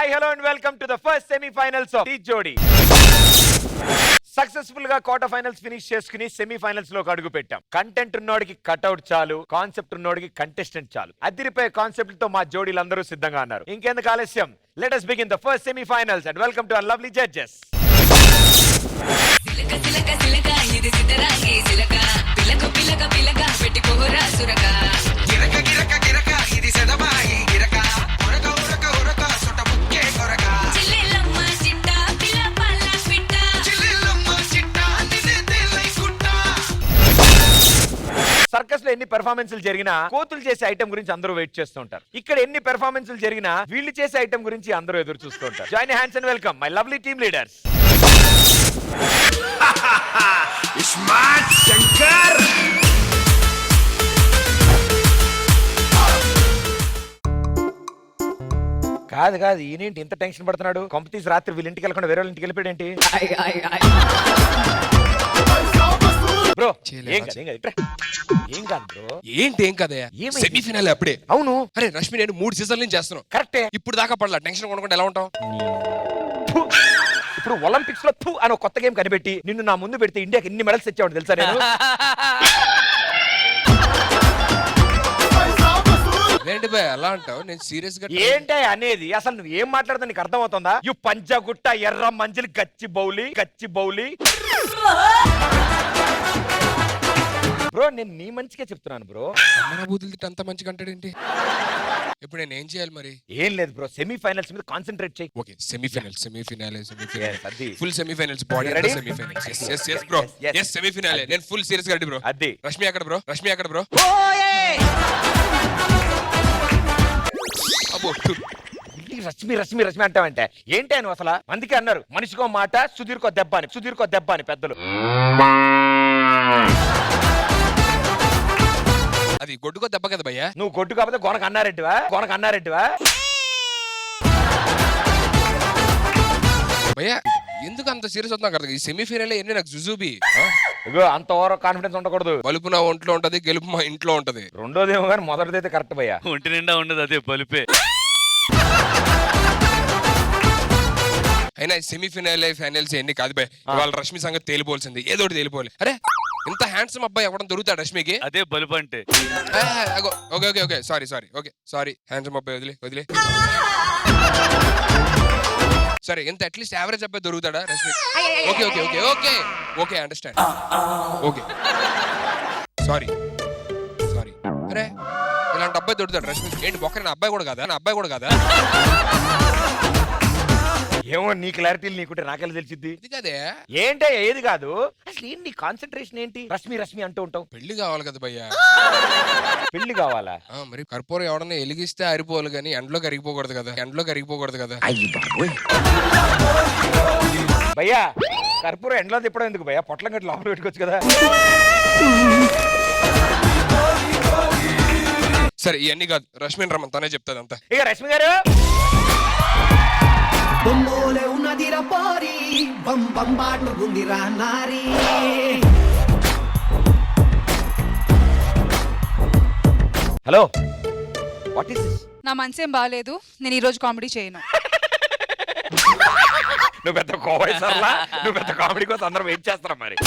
Hi hello and welcome to the first semifinals of Dhee Jodi. Successful గా quarter finals finish చేసుకుని semifinals లోకి అడుగు పెట్టాం. కంటెంట్ ఉన్నోడికి కట్అవుట్ చాలు, కాన్సెప్ట్ ఉన్నోడికి కంటెస్టెంట్ చాలు. అదిరిపోయే కాన్సెప్ట్ తో మా జోడీలందరూ సిద్ధంగా ఉన్నారు. ఇంకెందుకు ఆలస్యం, let us begin the first semi-finals and welcome to our lovely judges. Circus లో ఎన్ని పెర్ఫార్మెన్స్లు జరిగినా కోతులు చేసే ఐటమ్ గురించి అందరూ వెయిట్ చేస్తూ ఉంటారు. ఇక్కడ ఎన్ని పెర్ఫార్మెన్స్లు జరిగినా వీళ్ళు చేసే ఐటమ్ గురించి అందరూ ఎదురు చూస్తూ ఉంటారు. Join hands and welcome my lovely team leaders. ISmart Shankar, కాదు కాదు ఈయనేంటి ఇంత టెన్షన్ పడుతున్నాడు? కంపెనీస్ రాత్రి వీళ్ళ ఇంటికి వెళ్ళకుండా వేరే వాళ్ళ ఇంటికి వెళ్ళిపోయాడేంటి? బ్రో ఏం కాదు బ్రో. ఏంటి ఏం కదా? సెమీఫైనల్ అప్పుడే. అవును. అరే రష్మి, నేను 3 సీజన్ల నుంచి చేస్తున్నాను. కరెక్టే. ఇప్పుడు దాకా పడలా. టెన్షన్ కొనుక్కుంటే ఎలా ఉంటాం? ఇప్పుడు ఒలింపిక్స్ లో థూ అని ఒక కొత్త గేమ్ కనిపెట్టి నిన్ను నా ముందు పెడితే ఇండియాకి ఎన్ని మెడల్స్ తెచ్చావు తెలుసా నేను? ఏంటి బాయ్ అలా అంటావు? నేను సీరియస్ గా ఏంటే అనేది? అసలు నువ్వు ఏం మాట్లాడుతా నీకు అర్థం అవుతుందా? యు పంజగుట్ట ఎర్ర మంజిల్ గచ్చి బౌలి బ్రో, నేను నీ మంచిగా చెప్తున్నాను బ్రో. అమ్మ బూతులు తిట్టి అంత మంచిగా అంటాడేంటి? ఇప్పుడు నేను ఏం చేయాలి మరి? ఏం లేదు బ్రో, సెమీఫైనల్స్ మీద కాన్సంట్రేట్ చేయి. ఓకే, సెమీఫైనల్ అది full semifinals body Ready? Semifinals. yes bro, yes semi-final. నేను ఫుల్ సీరియస్ గా రెడీ బ్రో. అది రష్మి ఎక్కడ బ్రో? అబ్బో రష్మి అంటావంటే ఏంటి నువ్వు అసలు? అందుకే అన్నారు మనిషికో మాట సుధీర్కో దెబ్బ అని పెద్దలు. అది గొడ్డుకో దెబ్బ కదా భయ్యా. నువ్వు గొడ్డు కాకపోతే గొనక అన్నారెడ్డివా? భయ్యా ఎందుకు అంత సీరియస్ అవుతున్నా కదా? ఈ సెమీఫైనల్ ఎన్ని నాకు జుజుబి. ఇగో అంత ఓవర్ కాన్ఫిడెన్స్ ఉండకూడదు. బలుపు నా ఒంట్లో ఉంటది, గెలుపు మా ఇంట్లో ఉంటది. రెండోదేమో కానీ మొదటిదైతే కరెక్ట్ భయ్యా. ఒంటి నిండా ఉండదు, అదే బలుపే. అయినా సెమీఫైనల్ ఫైనల్స్ ఎన్ని కాదు భయ్. వాళ్ళ రష్మి సంగతి తేలిపోవాల్సింది, ఏదో ఒకటి తేలిపోవాలి. అరే ఇంత హ్యాండ్సమ్ అబ్బాయి ఎవడం దొరుకుతాడు రష్మికి? అదే బలుపు అంటే. ఓకే సారీ హ్యాండ్సమ్ అబ్బాయి వదిలే. సరే ఇంత అట్లీస్ట్ యావరేజ్ అబ్బాయి దొరుకుతాడా Rashmi? Okay understand. Okay sorry. అరే ఇలాంటి అబ్బాయి దొరుకుతాడు రష్మి? ఏంటి బొక్కరైన అబ్బాయి కూడా కాదా? ఏమో నీ క్లారిటీలు నీకుంటే నాకెలా తెలిసిద్ది? ఇది కదే ఏంటే ఏది కాదు అసలు ఏంటి కాన్సన్ట్రేషన్ ఏంటి? రష్మి అంటూ ఉంటావు. పెళ్లి కావాలి కదా భయ్యా. పెళ్లి కావాలా? మరి కర్పూరం ఎవడన్నా ఎలిగిస్తే ఆరిపోవాలి కానీ ఎండలో కరిగిపోకూడదు కదా. భయ్యా కర్పూరం ఎండలో తిప్పడం ఎందుకు భయ్యా? పొట్లం గట్టి లోపల పెట్టుకోవచ్చు కదా. సరే ఇవన్నీ కాదు, రష్మిని రమ్మని తనే చెప్తాది అంతా. ఇక రష్మి గారు బొమ్మోలే ఉన్నదిరా పోరి, బంబాటుకుందిరా నారి. Hello, what is this? నా మనసేం బాగాలేదు, నేను ఈరోజు కామెడీ చేయను. నువ్వు పెద్ద కోవైసర్లా, నువ్వు పెద్ద కామెడీ కోసం అందరూ వెయిట్ చేస్తారా మరి?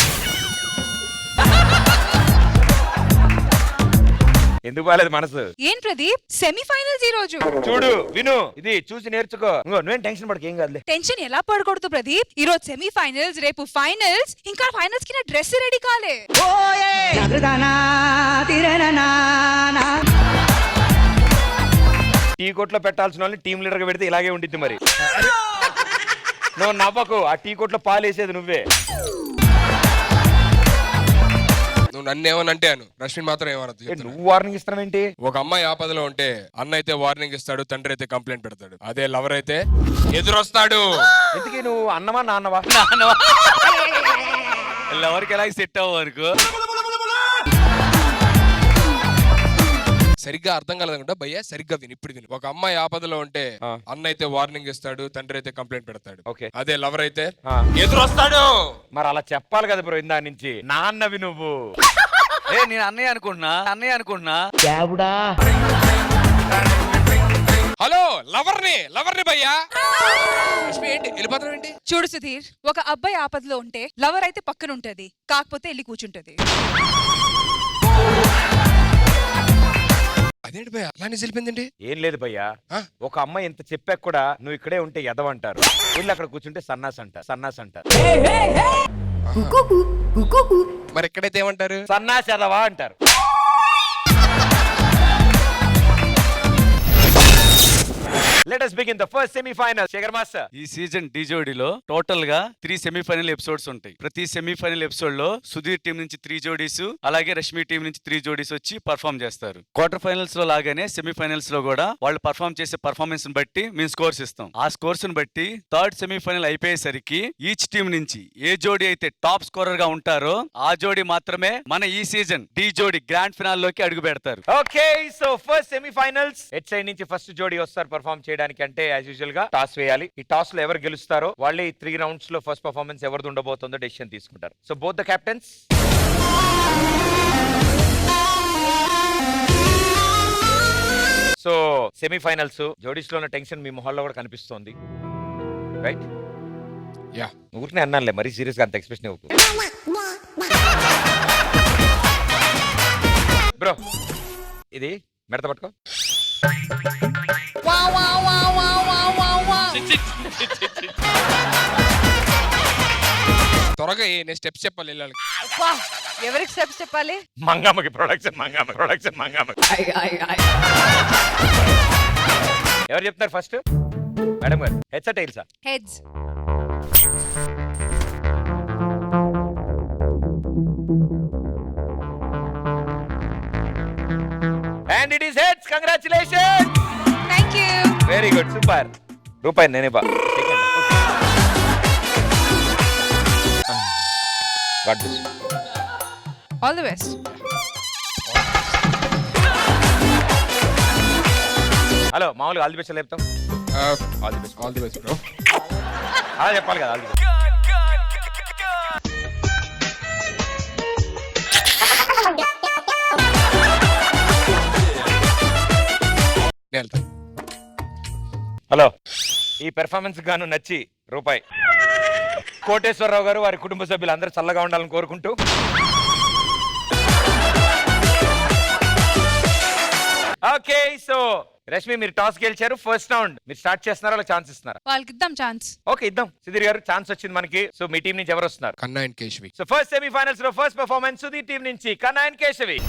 ఎందుకు బాలేదు మనసు? ఏం ప్రదీప్, సెమీఫైనల్స్ ఈ రోజు. చూడు విను, ఇది చూసి నేర్చుకో. నువ్వేం టెన్షన్ పడక, ఏం కాదులే. టెన్షన్ ఎలా పడకూడదు ప్రదీప్? ఈ రోజు సెమీఫైనల్స్, రేపు ఫైనల్స్, ఇంకా ఫైనల్స్ కి నా డ్రెస్ రెడీ కాలే. టీ కోట్లో పెట్టాల్సిన వాళ్ళని టీం లీడర్ గా పెడితే ఇలాగే ఉండిద్ది మరి. నువ్వు నవ్వకు, ఆ టీ కోట్లో పాలు వేసేది నువ్వే. నువ్వు నన్ను ఏమనంటే అను, రష్మి మాత్రం ఏమనద్దు. నువ్వు వార్నింగ్ ఇస్తున్నావేంటి? ఒక అమ్మాయి ఆపదలో ఉంటే అన్న అయితే వార్నింగ్ ఇస్తాడు, తండ్రి అయితే కంప్లైంట్ పెడతాడు, అదే లవర్ అయితే ఎదురొస్తాడు. ఎందుకు నువ్వు అన్నవా నాన్నవా? ఎవరికి ఎలా సెట్ అవ్వ వరకు సరిగ్గా అర్థం కాలేదనుకుంటా భయ్యా, సరిగ్గా ఇప్పుడు విను. ఒక అమ్మాయి ఆపదలో ఉంటే అన్న అయితే వార్నింగ్ ఇస్తాడు, తండ్రి అయితే కంప్లైంట్ పెడతాడు, అదే లవర్ అయితే ఎదురొస్తాడు. మరి అలా చెప్పాలి కదా బ్రో, ఇందా నుంచి నాన్నవి నువ్వు. నేను అన్నయ్య అనుకుంటున్నా. హలో లవర్ని భయ్యా. రష్మి ఏంటి వెళ్ళిపోతావు ఏంటి? చూడు సుధీర్, ఒక అబ్బాయి ఆపదలో ఉంటే లవర్ అయితే పక్కన ఉంటది, కాకపోతే వెళ్ళి కూర్చుంటది. అదేంటి భయ్యా అలా నిలిపిందండి? ఏం లేదు భయ్యా, ఆ? ఒక అమ్మాయి ఎంత చెప్పాక కూడా నువ్వు ఇక్కడే ఉంటే ఎదవంటారు, వెళ్ళి అక్కడ కూర్చుంటే సన్నాస్ అంటారు. మరి ఎక్కడైతే ఏమంటారు? సన్నాస్ ఎదవా అంటారు. Let us begin the first semi-final. Sekhar master, ఈ సీజన్ డి జోడీలో టోటల్ గా 3 సెమీఫైనల్ ఎపిసోడ్స్ ఉంటాయి. ప్రతి సెమీఫైనల్ ఎపిసోడ్ లో సుధీర్ టీం నుంచి 3 జోడీస్, అలాగే రష్మి టీం నుంచి 3 జోడీస్ వచ్చి పర్ఫామ్ చేస్తారు. క్వార్టర్ ఫైనల్స్ లో లాగానే సెమీఫైనల్స్ లో కూడా వాళ్ళు పర్ఫామ్ చేసే పర్ఫార్మెన్స్ బట్టి మేము స్కోర్స్ ఇస్తాం. ఆ స్కోర్స్ బట్టి థర్డ్ సెమీఫైనల్ అయిపోయేసరికి ఈచ్ టీం నుంచి ఏ జోడీ అయితే టాప్ స్కోరర్ గా ఉంటారో ఆ జోడీ మాత్రమే మన ఈ సీజన్ డి జోడీ గ్రాండ్ ఫినాల్ లోకి అడుగు పెడతారు. Okay, so first semifinals at side నుంచి ఫస్ట్ జోడీ వస్తారు పర్ఫామ్ చేయడానికి. అంటే యాజ్ యూజువల్ గా టాస్ వేయాలి. ఈ టాస్ లో ఎవరు గెలుస్తారో వాళ్ళే ఈ 3 రౌండ్స్ లో ఫస్ట్ పర్ఫార్మెన్స్ ఎవరిది ఉండబోతుందో డెసిషన్ తీసుకుంటారు. So both the captains, so semifinals జోడీస్ లో ఉన్న టెన్షన్ మీ మొహాల్లో కూడా కనిపిస్తోంది, రైట్? యా. ఊరినే అన్నానులే, మరీ సీరియస్ గా అంత ఎక్స్ప్రెషన్ ఇవ్వకు బ్రో. ఇది మెడత పట్టుకో. త్వరగా నేను స్టెప్స్ చెప్పాలి వెళ్ళాలి. ఎవరికి స్టెప్స్ చెప్పాలి? మంగమ్మకి ప్రొడక్షన్. ఎవరు చెప్తారు ఫస్ట్? మేడం గారు, హెడ్సా టైల్సా? Heads. And it is heads. Congratulations. Thank you. Very good. Super. రూపాయి నేనే బా. Got this. All the best. Hello, మామూలుగా ఆల్ ది బెస్ట్ చెప్తాం. All the best. All the best bro. అలా చెప్పాలి కదా, ఆల్ ది బెస్ట్. నేను వెళ్తాను. హలో, ఈ పెర్ఫార్మెన్స్ గాను నచ్చి రూపాయి. కోటేశ్వరరావు గారు వారి కుటుంబ సభ్యులు అందరూ చల్లగా ఉండాలని కోరుకుంటూ, ఓకే. సో రష్మి, మీరు టాస్ గెలిచారు. ఫస్ట్ రౌండ్ మీరు స్టార్ట్ చేస్తున్నారా, అలా ఛాన్స్ ఇస్తున్నారా? వాళ్ళకి ఇద్దాం ఛాన్స్. ఓకే, ఇద్దాం. సుధీర్ గారు, ఛాన్స్ వచ్చింది మనకి. సో మీ టీం నుంచి ఎవరు వస్తున్నారు? Kanna and Keshavi. So first semifinals లో ఫస్ట్ పర్ఫార్మెన్స్ సుధీర్ టీం నుంచి కన్నా అండ్ కేశవి.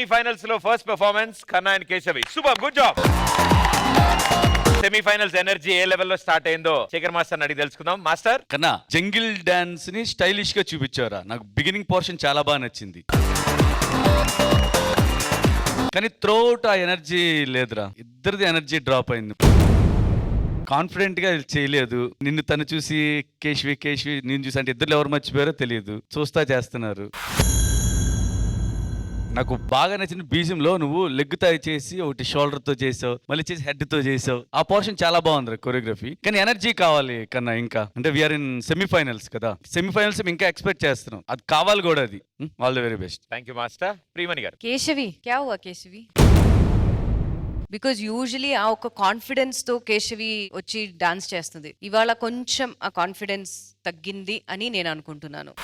సెమీఫైనల్స్ లో first performance Kanna and Keshavi. Super, good job. Semifinals energy ఏ లెవెల్లో స్టార్ట్ అయిందో శేఖర్ మాస్టర్ అడిగి తెలుసుకుందాం. మాస్టర్, కన్నా జంగిల్ డాన్స్ ని స్టైలిష్ గా చూపించారా. నాకు బిగినింగ్ పోర్షన్ చాలా బాగా నచ్చింది, కానీ త్రోట్ ఆ ఎనర్జీ లేదురా. ఇద్దరిది ఎనర్జీ డ్రాప్ అయింది. కాన్ఫిడెంట్ గా చేయలేదు. నిన్ను తను చూసి కేశవి నేను చూసి అంటే ఇద్దరు ఎవరు మర్చిపోయారో తెలియదు, చూస్తా చేస్తున్నారు. నాకు బాగా నచ్చిన బీజంలో నువ్వు లెగ్ తో చేసి ఒకటి షోల్డర్ తో చేసావు, మళ్ళీ చేసి హెడ్ తో చేసావు. ఆ పోర్షన్ చాలా బాగుంది కొరియోగ్రఫీ. కానీ ఎనర్జీ కావాలి కన్నా. ఇంకా అంటే వీఆర్ ఇన్ సెమీఫైనల్స్ కదా, సెమీఫైనల్స్ ఇంకా ఎక్స్పెక్ట్ చేస్తున్నాం, అది కావాలి కూడా. అది all the very best. Thank you master. Priyamani గారు. కేశవి క్యా హువా కేశవి? బికాజ్ యూజువలీ ఆ ఒక కాన్ఫిడెన్స్ తో కేశవి వచ్చి డాన్స్ చేస్తుంది. ఇవాళ కొంచెం ఆ కాన్ఫిడెన్స్ తగ్గింది అని నేను అనుకుంటున్నాను.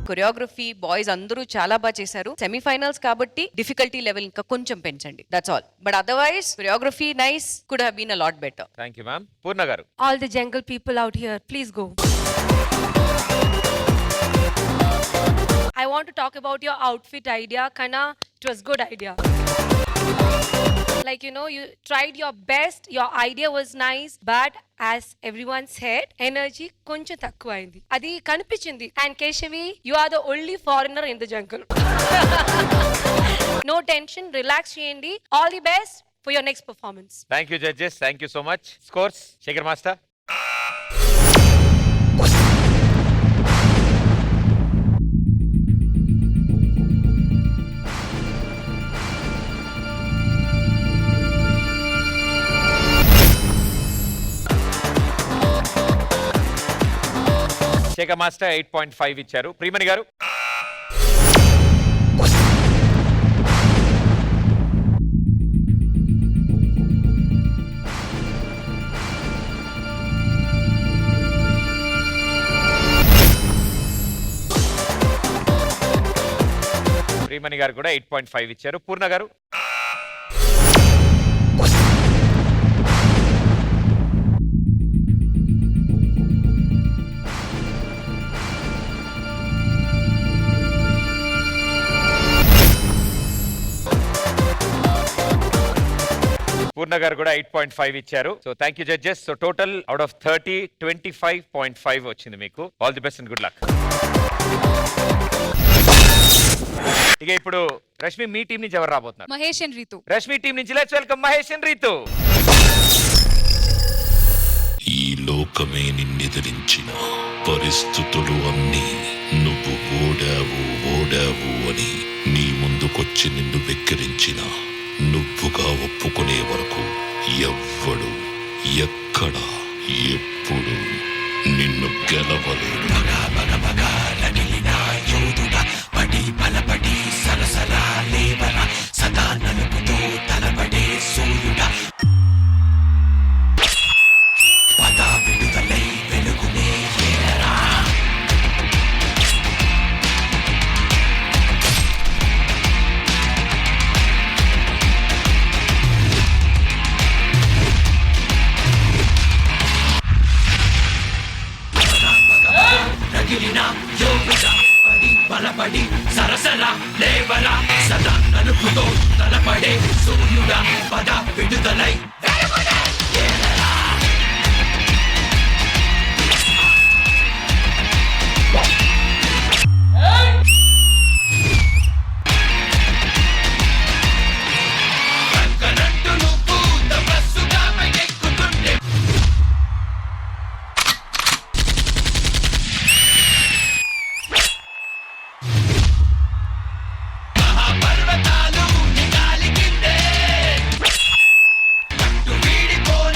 కొరియోగ్రఫీ బాయ్స్ అందరూ చాలా బాగా చేశారు. సెమీఫైనల్స్ కాబట్టి డిఫికల్టీ లెవెల్ ఇంకా కొంచెం పెంచండి, that's all. But otherwise choreography nice, could have been a lot better. Thank you ma'am. Purna garu. All the jungle people out here, please go. I want to talk about your outfit idea, Kana. It was good idea. Like, you know, you tried your best, your idea was nice, but as everyone said, energy koncham takku ayindi. Adi kanipichindi. And Keshavi, you are the only foreigner in the jungle. No tension, relax cheyandi. All the best for your next performance. Thank you judges, thank you so much. Scores Sekhar master. Sekhar master 8.5 ఇచ్చారు. ప్రియమణి గారు. ప్రియమణి గారు కూడా 8.5 ఇచ్చారు. పూర్ణ గారు. పూర్ణ గారు కూడా 8.5 ఇచ్చారు. So thank you judges. So total out of 30 25.5 వచ్చింది మీకు. All the best and good luck. ఇక ఇప్పుడు రష్మి మీ టీం నుంచి ఎవరు రాబోతున్నారు? మహేష్ అండ్ రీతు. రష్మి టీం నుంచి let's welcome Mahesh and Ritu. ఈ లోకమే నిన్నెదిరించిన పరిస్థితులు అన్నీ నువ్వు ఓడావు అని నీ ముందుకొచ్చి నిన్ను వెక్కిరించిన నువ్వుగా ఒప్పుకునే వరకు ఎవ్వడు ఎక్కడ ఎప్పుడు నిన్ను గెలవలేడు. పడి బలపడి సరసరా లేవరా సదా నలుపుతో తలపడే సూర్యుడా పద విడుదలై వెలుగునే ఏరా. రగిలిన యోగుడా పడి బలపడి సరసరా లేవరా సదా నలుపుతో తలపడే సూర్యుడా పద విడుదలై వీడిపోని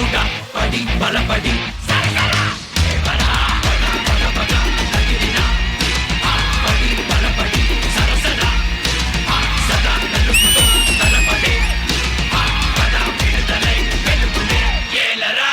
సూర్యుడా పడి బలపడి సరసరా లేవరా పద పద పద తగిలినా పడి బలపడి సరసరా సదా నలుపుతో తలపడే పద విడుదలై వెలుగునే ఏలరా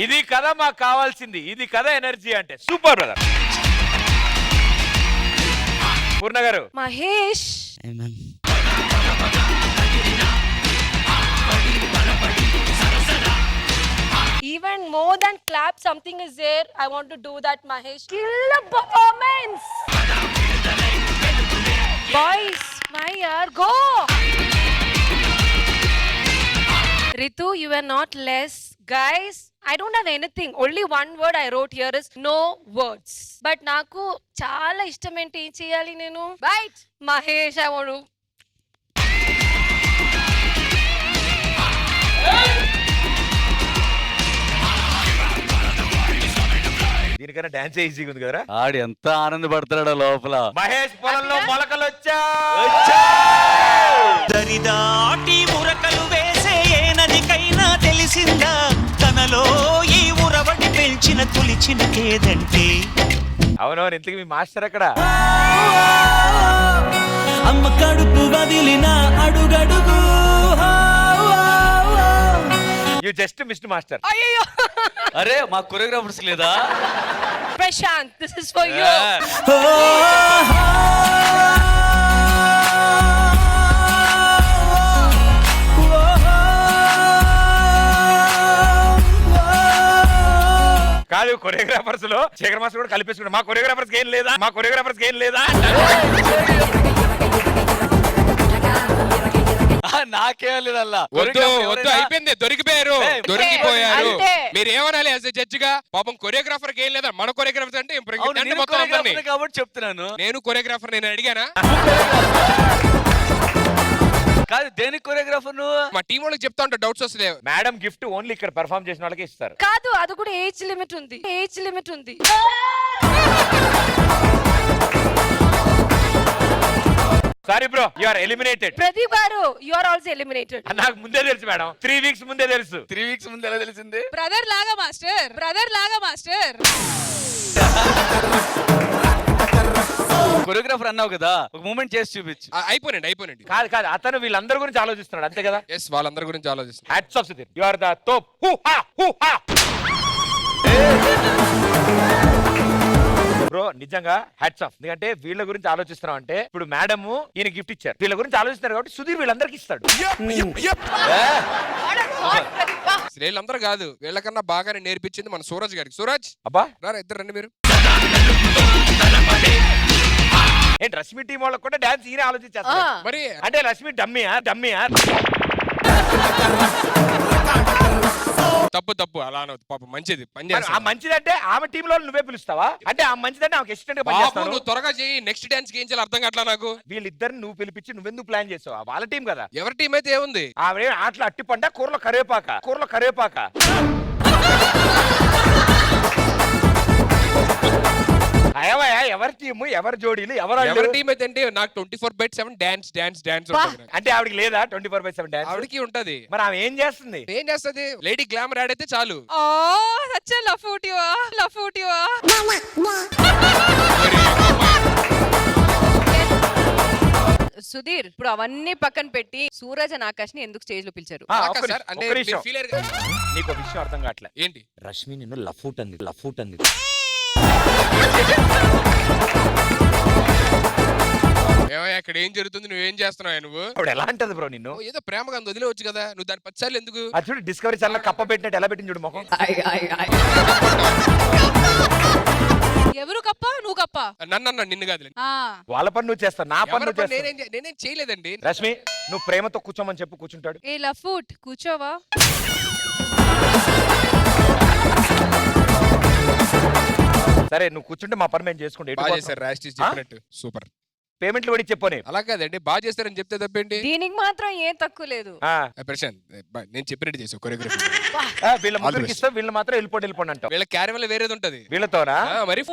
ఇది కదా మాకు కావాల్సింది, ఇది కదా ఎనర్జీ అంటే. Super brother. Purna garu. Mahesh even more than clap, something is there. I want to do that, Mahesh. Kill the performance. Boys, my yaar, go. Ritu, you are not less. Guys, I don't have anything. Only one word I wrote here is no words. But naku chala istamenti em cheyali nenu. Right, Mahesh, I want to. దీనికన్నా dance ఈజీగా ఉంది కదా. ఆడు ఎంత ఆనందపడతాడో లోపల. మహేష్ పొలంలో మొలకలు వచ్చా. దరిదాటి ఉరకలు వేసే ఏ నదికైనా తెలిసిందా తనలో ఈ ఉరవడి పెంచిన తులిచిన కేదంటే. అవునవును. ఇంతకీ మీ మాస్టర్ ఎక్కడ? అమ్మ కడుపు వదిలిన అడుగడుగు. You just missed master. అయ్యో అరే మా కొరియోగ్రాఫర్స్ లేదా? Prashant, this is for you. కాదు, కొరియోగ్రాఫర్స్ లో శేఖర్ మాస్టర్ కూడా కలిపేసుకున్నాడు. మా కొరియోగ్రాఫర్స్ ఏం లేదా, మా కొరియోగ్రాఫర్స్ ఏం లేదా. నాకేం లేదల్లా. వద్దు వద్దు, అయిపోయింది, దొరికిపోయారు, దొరికిపోయారు. అంతే. మీరు ఏమనాలి యాజ్ ఎ జడ్జ్ గా? పాపం కొరియోగ్రాఫర్ ఏం లేదా, మన కొరియోగ్రాఫర్ అంటే మొత్తం అందరినీ. కాబట్టి చెప్తున్నాను. నేను కొరియోగ్రాఫర్, నేను అడిగానా? కాదు, దేనికి కొరియోగ్రాఫర్ నువ్వు? మా టీం వాళ్ళకి చెప్తా ఉంటా, డౌట్స్ వస్తలేవు. మేడం గిఫ్ట్ ఓన్లీ ఇక్కడ పెర్ఫార్మ్ చేసిన వాళ్ళకి ఇస్తారు. కాదు, అది కూడా ఏజ్ లిమిట్ ఉంది. ఏజ్ లిమిట్ ఉంది. Sorry bro, you are eliminated. Pradeep గారు, యు ఆర్ ఆల్సో ఎలిమినేటెడ్. నాకు ముందే తెలుసు మేడం, 3 వీక్స్ ముందే తెలుసు. 3 వీక్స్ ముందు ఎలా తెలిసింది? బ్రదర్ లాగా మాస్టర్, బ్రదర్ లాగా మాస్టర్. కొరియోగ్రాఫర్ అన్నావు కదా, ఒక మూమెంట్ చేసి చూపించు. అయిపోయినండి. కాదు కాదు, అతను వీళ్ళందరి గురించి ఆలోచిస్తున్నాడు అంతే కదా. ఎస్, వాళ్ళందరి గురించి ఆలోచిస్తున్నా. Hats off Sudheer, you are the top. హూ హా హూ హా. బ్రో నిజంగా హ్యాట్స్ ఆఫ్. ఎందుకంటే వీళ్ళ గురించి ఆలోచిస్తున్నాం అంటే, ఇప్పుడు మేడం ఈయన గిఫ్ట్ ఇచ్చారు, వీళ్ళ గురించి ఆలోచిస్తున్నారు కాబట్టి సుధీర్ వీళ్ళందరికి ఇస్తాడు. వీళ్ళందరూ కాదు, వీళ్ళకన్నా బాగానే నేర్పించింది మన సూరజ్ గారికి. సూరజ్ అబ్బా, రారా, ఇద్దరు రండి మీరు. ఏంటి రష్మి టీం వాళ్ళకి కూడా డాన్స్ ఈయన ఆలోచించేస్తారు మరి. అంటే రష్మి డమ్మియా డమ్మియా? తప్పు అలా అనవద్దు, పాపం మంచిది పని చేస్తా. ఆ మంచిదంటే ఆమె టీమ్ లో నువ్వే పిలుస్తావా? అంటే ఆ మంచిదంటే ఆమెకి అసిస్టెంట్ గా బాబు పనిచేస్తాను. నువ్వు త్వరగా చేయి, నెక్స్ట్ డాన్స్ కి ఏం చేయాలి అర్థం కావట్లా నాకు. వీళ్ళిద్దరిని నువ్వు పిలిపించి నువ్వెందుకు ప్లాన్ చేసావు? వాళ్ళ టీం కదా. ఎవరి టీం అయితే ఏముంది? ఆమె ఆటలు అట్టిపంట, కూరలో కరివేపాక. ఏమయ్యా, ఎవరి టీము, ఎవరి జోడీలు, ఎవరి టీం అయితే అంటే నాకు 24/7 డాన్స్ అంటే ఆవిడకి లేదా 24/7 డాన్స్? ఆవిడకి ఉంటది. మరి ఆమె ఏం చేస్తుంది? ఏం చేస్తది? లేడీ గ్లామర్ యాడ్ అయితే చాలు. ఓ సచ్ ఎ లఫూటివా. సుధీర్, ఇప్పుడు అవన్నీ పక్కన పెట్టి సూరజ్ అండ్ ఆకాష్ ని ఎందుకు స్టేజ్ లో పిలిచారు? ఒక్క సార్, అంటే నిమిషం. మీరు feel అయ్యారు కదా? నీకు విషయం అర్థం కావట్లే. ఏంటి? రష్మి నిన్ను లఫూట్ అంది. ఏమయ్య, ఇక్కడ ఏం జరుగుతుంది? నువ్వేం చేస్తున్నావు నువ్వు? ఆవిడ ఎలా అంటది బ్రో నిన్ను? ఓ, ఏదో ప్రేమగా అంది, వదిలేవచ్చు కదా. నువ్వు దాని 10 సార్లు ఎందుకు? అది చూడు, డిస్కవరీ ఛానల్ కప్ప పెట్టినట్టు ఎలా పెట్టింది చూడు ముఖం. ఎవరు కప్ప? నువ్వు కప్ప. పాప నన్ను నిన్ను కాదు ఆ వాళ్ళ పని నువ్వు చేస్తావు, నా పని నువ్వు చేస్తావు. నేనేం చేయలేదండి. రష్మి నువ్వు ప్రేమతో కూర్చోమని చెప్పు, కూర్చుంటాడు. ఏ లఫూట్ కూర్చోవా. సరే నువ్వు కూర్చుంటే మా పని మేము చేసుకుంటే బాగా చేశారు, రాష్ట్రీస్ చెప్పినట్టు సూపర్. పేమెంట్లు కూడా చెప్పని. అలా కాదండి, బాగా చేస్తారని చెప్తే తప్పేంటి? దీనికి మాత్రం ఏం తక్కువ లేదు. ప్రశాంత్ నేను చెప్పినట్టు చేసావు కొరియోగ్రఫీ. వీళ్ళ ముగ్గురికి ఇస్తాం, వీళ్ళు మాత్రం వెళ్ళిపోండి అంటావు. వీళ్ళ క్యారవల్ వేరేది ఉంటది వీళ్ళతోనా? మరి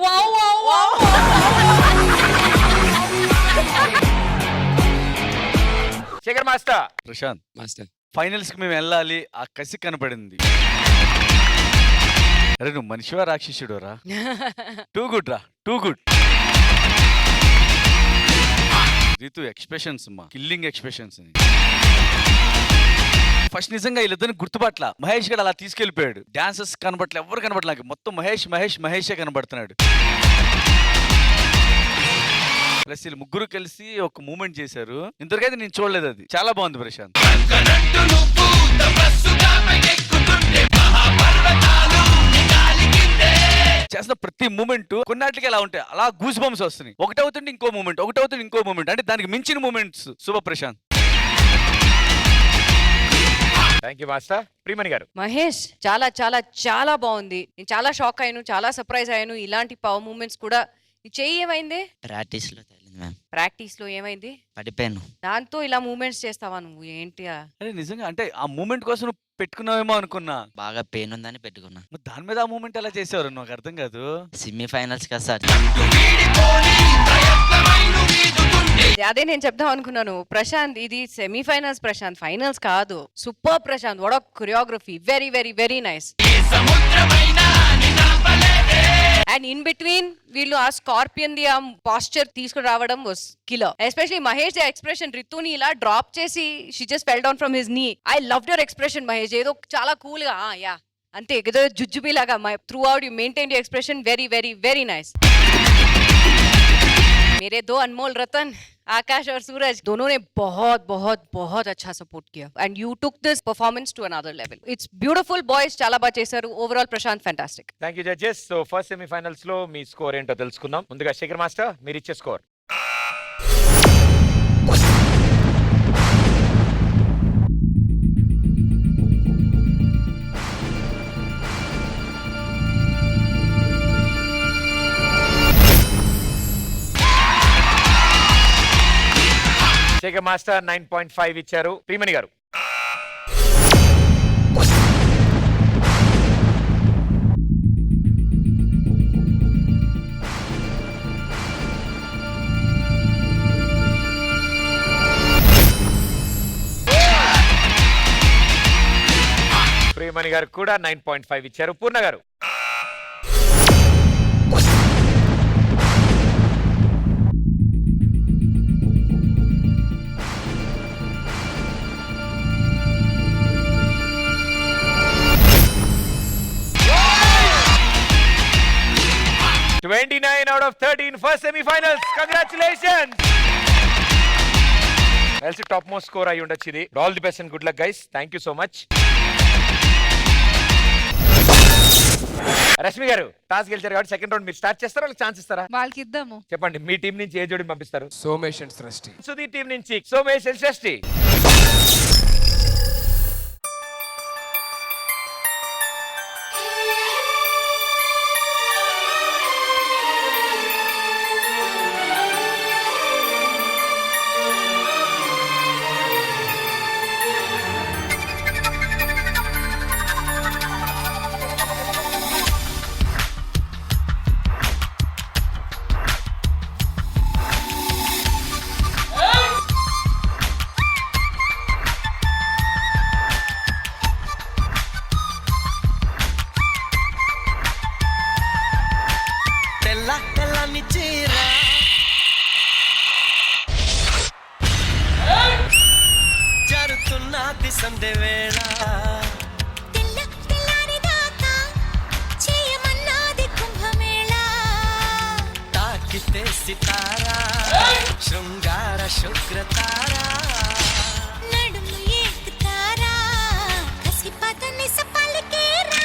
Sekhar master. Prashanth master finals కి మేము వెళ్ళాలి, ఆ కసి కనపడింది. అరే నువ్వు మనిషివా రాక్షసుడు రా. టూ గుడ్ రా, టూ గుడ్. రీతు ఎక్స్ప్రెషన్స్ మా కిల్లింగ్ ఎక్స్ప్రెషన్స్. ఫస్ట్ నిజంగా వీళ్ళిద్దరిని గుర్తుపట్ల. మహేష్ గడు అలా తీసుకెళ్లిపోయాడు. డాన్సర్స్ కనబట్ల, ఎవరు కనబట్ల. మొత్తం మహేషే కనబడుతున్నాడు. ప్లస్ వీళ్ళు ముగ్గురు కలిసి ఒక మూమెంట్ చేశారు. ఇంతవరకైతే నేను చూడలేదు, అది చాలా బాగుంది ప్రశాంత్. చేసిన ప్రతి మూమెంట్ కొన్నాటికి ఎలా ఉంటాయి, అలా గూస్ బంప్స్ వస్తున్నాయి. ఒకటవుతుంటే ఇంకో మూమెంట్, అంటే దానికి మించిన moments. Shubha Prashanth. Thank you master. Priyamani గారు. మహేష్ చాలా చాలా చాలా బాగుంది. నేను చాలా షాక్ అయ్యాను, చాలా సర్ప్రైజ్ అయ్యాను. ఇలాంటి పవర్ మూమెంట్స్ కూడా. నీ చెయ్యి ఏమైంది? ప్రాక్టీస్ లో తగిలింది మ్యామ్. ప్రాక్టీస్ లో ఏమైంది? పడిపోయాను. దాంతో ఇలా మూమెంట్స్ చేస్తావా నువ్వు? ఏంటి? అరే నిజంగా అంటే ఆ మూమెంట్ కోసం నువ్వు పెట్టుకున్నావేమో అనుకున్నా. బాగా పెయిన్ ఉందని పెట్టుకున్నా. మరి దాని మీద ఆ మూమెంట్ ఎలా చేసేవారు నాకు అర్థం కాదు. సెమీఫైనల్స్ కదా సార్. అదే నేను చెప్దాం అనుకున్నాను. ప్రశాంత్ ఇది సెమీఫైనల్స్ ప్రశాంత్, ఫైనల్స్ కాదు. Super Prashanth, what of choreography. Very very very nice. And in between వీళ్ళు ఆ స్కార్పియన్ ది ఆ పాస్చర్ తీసుకుని రావడం was killer. Especially Mahesh expression, రితుని ఇలా డ్రాప్ చేసి she just fell down from his knee. I loved your expression Mahesh. ఏదో చాలా cool గా యా అంతే, ఏదో జుజ్జుబీ లాగా throughout you maintain your expression. Very very very nice. मेरे दो अनमोल रतन आकाश और सूरज दोनों ने बहुत बहुत बहुत अच्छा सपोर्ट किया and you took this performance to another level. It's beautiful boys. చాలా బాగా చేశారు. Overall Prashanth fantastic. Thank you judges. So first semifinals లో మీ స్కోర్ ఏంటో తెలుసుకుందాం. ముందుగా శేఖర్ మాస్టర్ మీరు ఇచ్చే స్కోర్. శేఖర్ మాస్టర్ 9.5 ఇచ్చారు. ప్రియమణి గారు. ప్రియమణి గారు కూడా 9.5 ఇచ్చారు. పూర్ణ గారు. $29 out of 13 first semi-finals. Congratulations. That's the topmost score అయి ఉండొచ్చు ఇది. All the best and good luck guys. Thank you so much. Rashmi గారు టాస్ గెలిచారు కాబట్టి సెకండ్ రౌండ్ మీరు స్టార్ట్ చేస్తారా, వాళ్ళకి ఛాన్స్ ఇస్తారా? వాళ్ళకి ఇద్దాము. చెప్పండి మీ టీం నుంచి ఏ జోడిని పంపిస్తారు? సోమేష్ అండ్ సృష్టి. సుధీర్ టీం నుంచి సోమేష్ అండ్ సృష్టి. తెల్లని చీర జరుతున్నది సందే వేళ తాకితే సితారా శృంగార శుక్రతారా నడుము ఏకుతారా కసి పదని సపలికేరా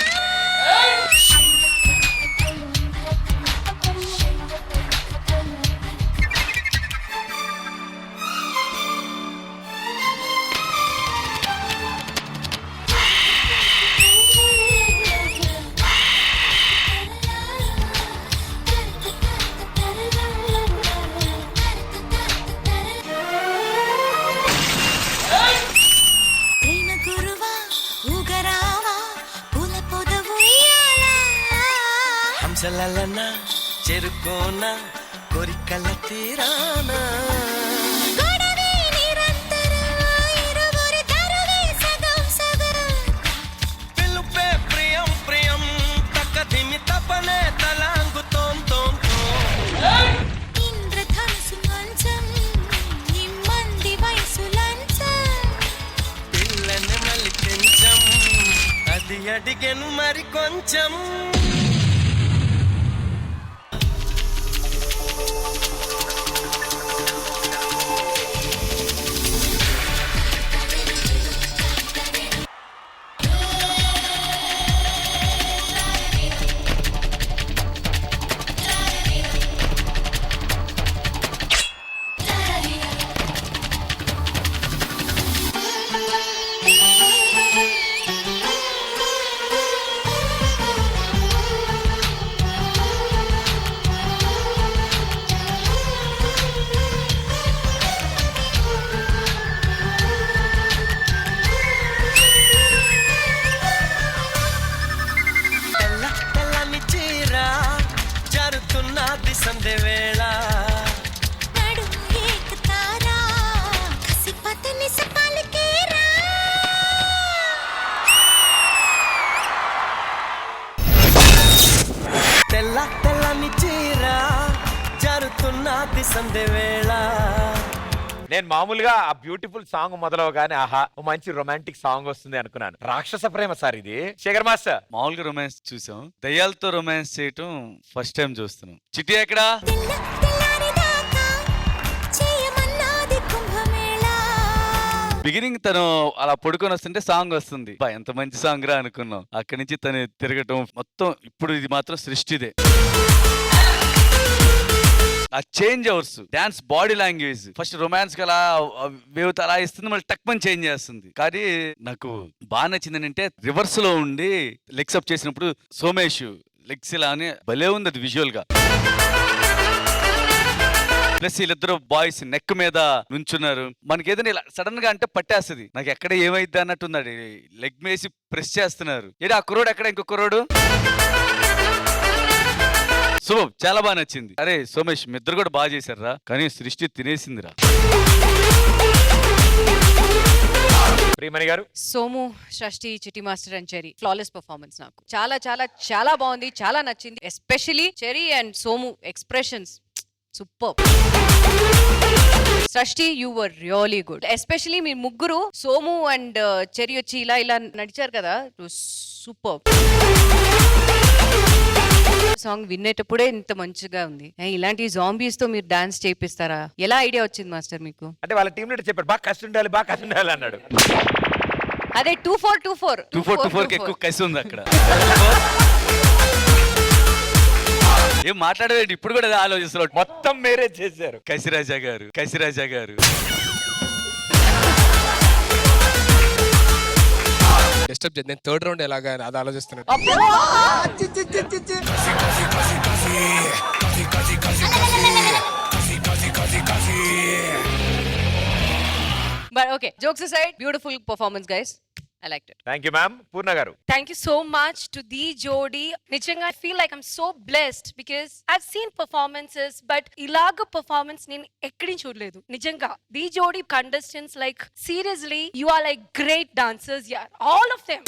కలన చెరుకోన కోరికల తీరానా గొడవే నిరంతరం ఇరువురి తరువే సగం సగం పిలుపే ప్రియం ప్రియం తక్కదిమి తపనే తలాంగు తోం తోం ఇంద్రధనుసు మంచం నిమ్మంది వయసు లంచం పిల్లని మళ్ళీ పెంచం అది అడిగెను మరి కొంచెం సందే వేళ నడుము ఏకుతారా కసిపతని సపాలకేరా తెల్ల తెల్లని చీర జరుతున్నది సందే వేళ. నేను మామూలుగా ఆ బ్యూటిఫుల్ సాంగ్ మొదలవగానే ఆహా ఓ మంచి రొమాంటిక్ సాంగ్ వస్తుంది అనుకున్నాను. రాక్షస ప్రేమ సార్ ఇది. శేఖర్ మాస్టర్ మామూలుగా రొమాన్స్ చూసాం, దయ్యాలతో రొమాన్స్ చేయటం ఫస్ట్ టైం చూస్తున్నాం. చిట్టి ఎక్కడా? బిగినింగ్ తను అలా పడుకొని వస్తుంటే సాంగ్ వస్తుంది, ఎంత మంచి సాంగ్ రా అనుకున్నాం. అక్కడి నుంచి తను తిరగటం మొత్తం. ఇప్పుడు ఇది మాత్రం సృష్టిదే. ఆ change hours, dance, body language, first romance కి అలా వేవ్ అలా ఇస్తుంది, మళ్ళీ టక్మని చేంజ్ చేస్తుంది. కానీ నాకు బాగా నచ్చింది అంటే రివర్స్ లో ఉండి లెగ్స్ అప్ చేసినప్పుడు సోమేష్ లెగ్స్ ఇలా అని భలే ఉంది అది విజువల్ గా. ప్లస్ వీళ్ళిద్దరు బాయ్స్ నెక్ మీద నుంచున్నారు. మనకి ఏదైనా ఇలా సడన్ గా అంటే పట్టేస్తుంది. నాకు ఎక్కడ ఏమైద్ది అన్నట్టుంది. లెగ్ వేసి ప్రెస్ చేస్తున్నారు. ఏడా ఆ కుర్రోడు ఎక్కడ, ఇంకో కుర్రోడు శుభం చాలా బాగా నచ్చింది. అరే సోమేష్ మీ ఇద్దరు కూడా బాగా చేశారా, కానీ సృష్టి తినేసిందిరా. ప్రియమణి గారు. Somu, Shashti, Chitti master and Cherry flawless performance. నాకు చాలా చాలా చాలా బాగుంది, చాలా నచ్చింది. Especially Cherry and Somu expressions super. Srishti you were really good. Especially మీ ముగ్గురు సోము అండ్ చెరీ వచ్చి ఇలా ఇలా నడిచారు కదా, సూపర్. సాంగ్ వినేటప్పుడే ఇంత మంచిగా ఉంది. ఇలాంటి జాంబీస్ తో మీరు డాన్స్ చేపిస్తారా? ఎలా ఐడియా వచ్చింది మాస్టర్ మీకు? అంటే వాళ్ళ టీం లీడర్ చెప్పాడు బాగా కసి ఉండాలి, బాగా కసి ఉండాలి అన్నాడు. అదే 2424 2-4 ఎక్కువ కసి ఉంది అక్కడ. ఏం మాట్లాడేది ఇప్పుడు కూడా ఆలోచిస్తున్నాడు. మొత్తం మీరే చేశారు. కసిరాజా గారు, కసిరాజా గారు. డిస్టర్బ్ చేద్దాం. నేను థర్డ్ రౌండ్ ఎలాగా అది ఆలోచిస్తున్నాను. But okay, jokes aside, beautiful performance, guys. I liked it. Thank you ma'am. Purna garu. Thank you so much to the Jodi. Nichanga, I feel like I'm so blessed because I've seen performances, but ilaga performance nenu ekkadi chudaledu. Nichanga, the Jodi contestants, like seriously, you are like great dancers, yeah, all of them.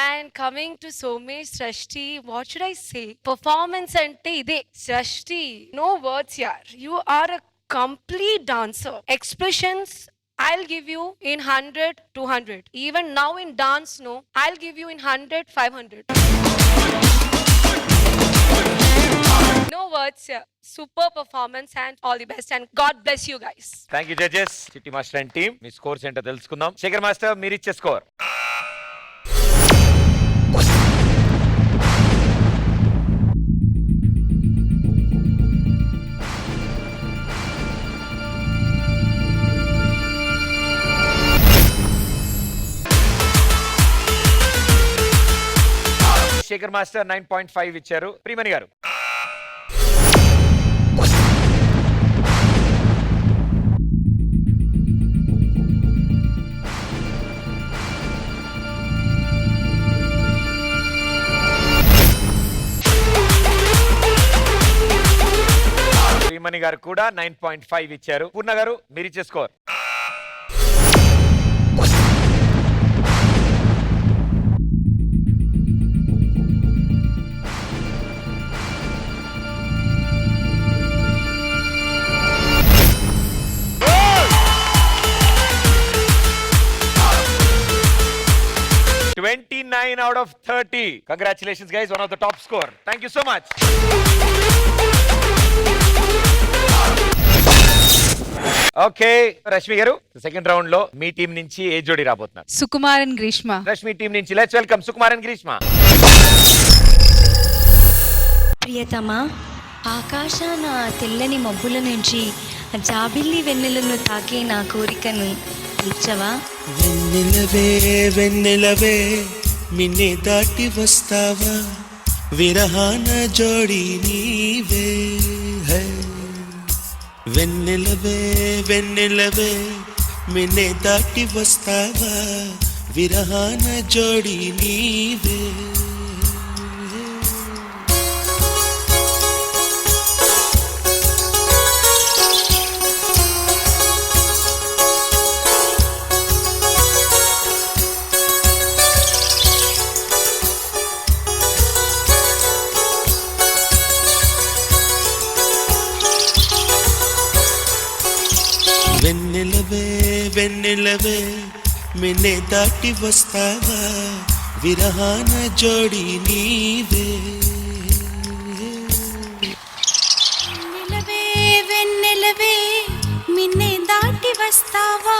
And coming to Somesh, Srishti, what should I say? Performance ante ide. Srishti, no words here. You are a complete dancer. Expressions, I'll give you in 100, 200. Even now in dance, no, I'll give you in 100, 500. No words here. Super performance and all the best, and God bless you guys. Thank you judges. Chitti master and team, మీ scores ఏంటో తెలుసుకుందాం. Shekhar master మీరు ఇచ్చే score. Shekhar master 9.5 ఇచ్చారు. ప్రియమణి గారు. నాగమణి గారు కూడా 9.5 ఇచ్చారు. పూర్ణ గారు మీరు ఇచ్చే score? "29 out of 30. Congratulations guys, one of the top score. Thank you so much. Okay Rashmi గారు, సెకండ్ రౌండ్ లో మీ టీం నుంచి ఏ జోడి రాబోతున్నారు? సుకుమార్ అండ్ గ్రీష్మ. రష్మి టీం నుంచి let's welcome Sukumar and Greeshma. ప్రియతమా, ఆకాశాన తెల్లని మబ్బుల నుంచి జాబిల్లి వెన్నెలను తాకే నా కోరికను తీర్చవా? వెన్నెలవే వెన్నెలవే మిన్నే దాటి వస్తావా, విరహాన జోడి నీవే. హై వెన్నెలవే వెన్నెలవే మిన్నే దాటి వస్తావా, విరహాన జోడి నీవే. వెన్నెలవే వెన్నెలవే మిన్నే దాటి వస్తావా, విరహాన జోడి నీవే. వెన్నెలవే వెన్నెలవే మిన్నే దాటి వస్తావా,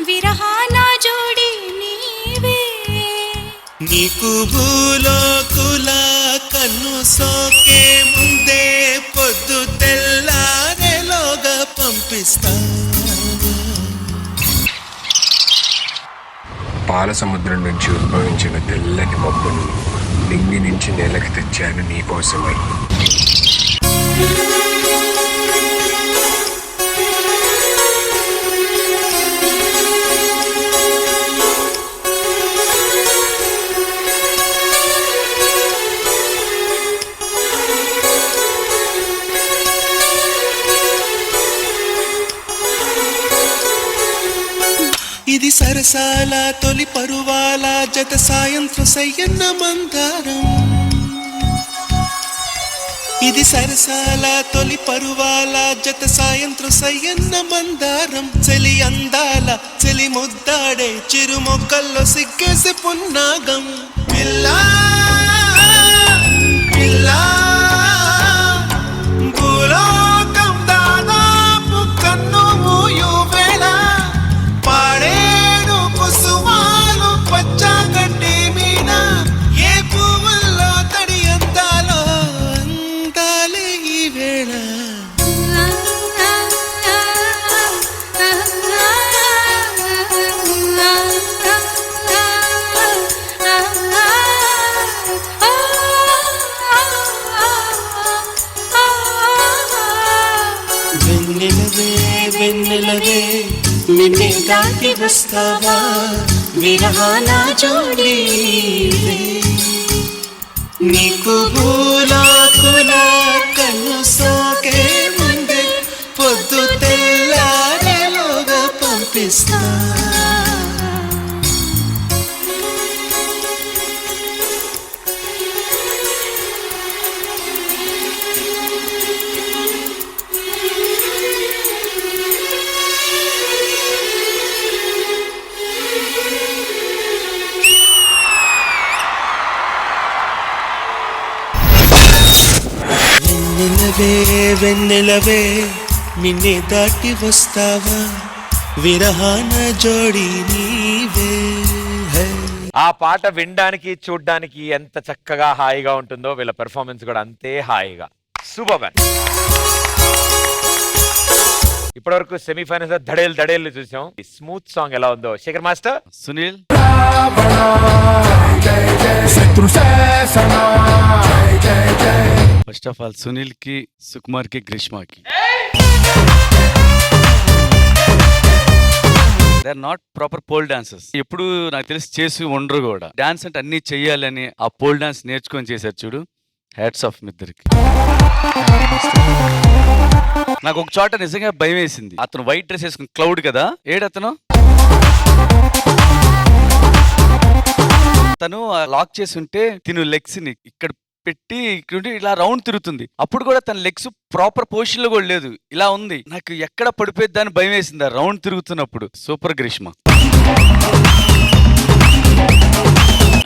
విరహాన జోడి నీవే. నీకు భూలోకుల కన్ను సోకే ముందే పొద్దు తెల్లారేలోగా పంపిస్తా. పాల సముద్రం నుంచి ఉద్భవించిన తెల్లని మబ్బును నింగి నుంచి నేలకి తెచ్చాను నీకోసమై. ఇది సరసాల తొలి పరువాల జత సాయంత్రం సయ్యన్న మందారం. ఇది సరసాల తొలి పరువాల జత సాయంత్రం సయ్యన్న మందారం. చలి అందాల చలి ముద్దాడే చిరు మొక్కల్లో సిగ్గేసి పున్నాగం. పిల్లా పిల్లా భూలోకం దాదాపు కన్ను మూయు వేళ పాడేడు కుసుమాలు పచ్చగడ్డి మీద ఏ పువ్వుల్లో తడి అందాలో అందాలే ఈ వేళ. వెన్నెలవే వెన్నెలవే మిన్నే దాటి వస్తావా, విరహాన జోడి నీవే. నీకు భూలోకుల కన్ను సోకే ముందే పొద్దు తెల్లారేలోగా పంపిస్తా. వెన్నెలవే వెన్నెలవే మిన్నే దాటి వస్తావా, విరహాన జోడి నీవే. హై ఆ పాట వినడానికి చూడ్డానికి ఎంత చక్కగా హాయిగా ఉంటుందో వీళ్ళ పెర్ఫార్మెన్స్ కూడా అంతే హాయిగా. సూపర్. ఇప్పటివరకు సెమీఫైనల్స్ దడేలు దడేలు చూసాం. స్మూత్ సాంగ్ ఎలా ఉందో Shekar master. Sunil, first of all Sunil కి, సుకుమార్ కి, గ్రీష్మకి they are not proper pole dancers. ఎప్పుడు నాకు తెలిసి చేసి ఉండరు కూడా. డాన్స్ అంటే అన్ని చెయ్యాలని ఆ పోల్ డాన్స్ నేర్చుకొని చేశారు చూడు, హ్యాట్స్ ఆఫ్ మీ ఇద్దరికి. నాకు ఒక చోట నిజంగా భయం వేసింది. అతను వైట్ డ్రెస్ వేసుకుని క్లౌడ్ కదా, ఏడతను తను లాక్ చేసి ఉంటే తిను లెగ్స్ ని ఇక్కడ పెట్టి ఇక్కడ ఇలా రౌండ్ తిరుగుతుంది. అప్పుడు కూడా తన లెగ్స్ ప్రాపర్ పొజిషన్ లో కూడా లేదు, ఇలా ఉంది. నాకు ఎక్కడ పడిపోయిద్దా అని భయం వేసింది ఆ రౌండ్ తిరుగుతున్నప్పుడు. సూపర్ గ్రీష్మ.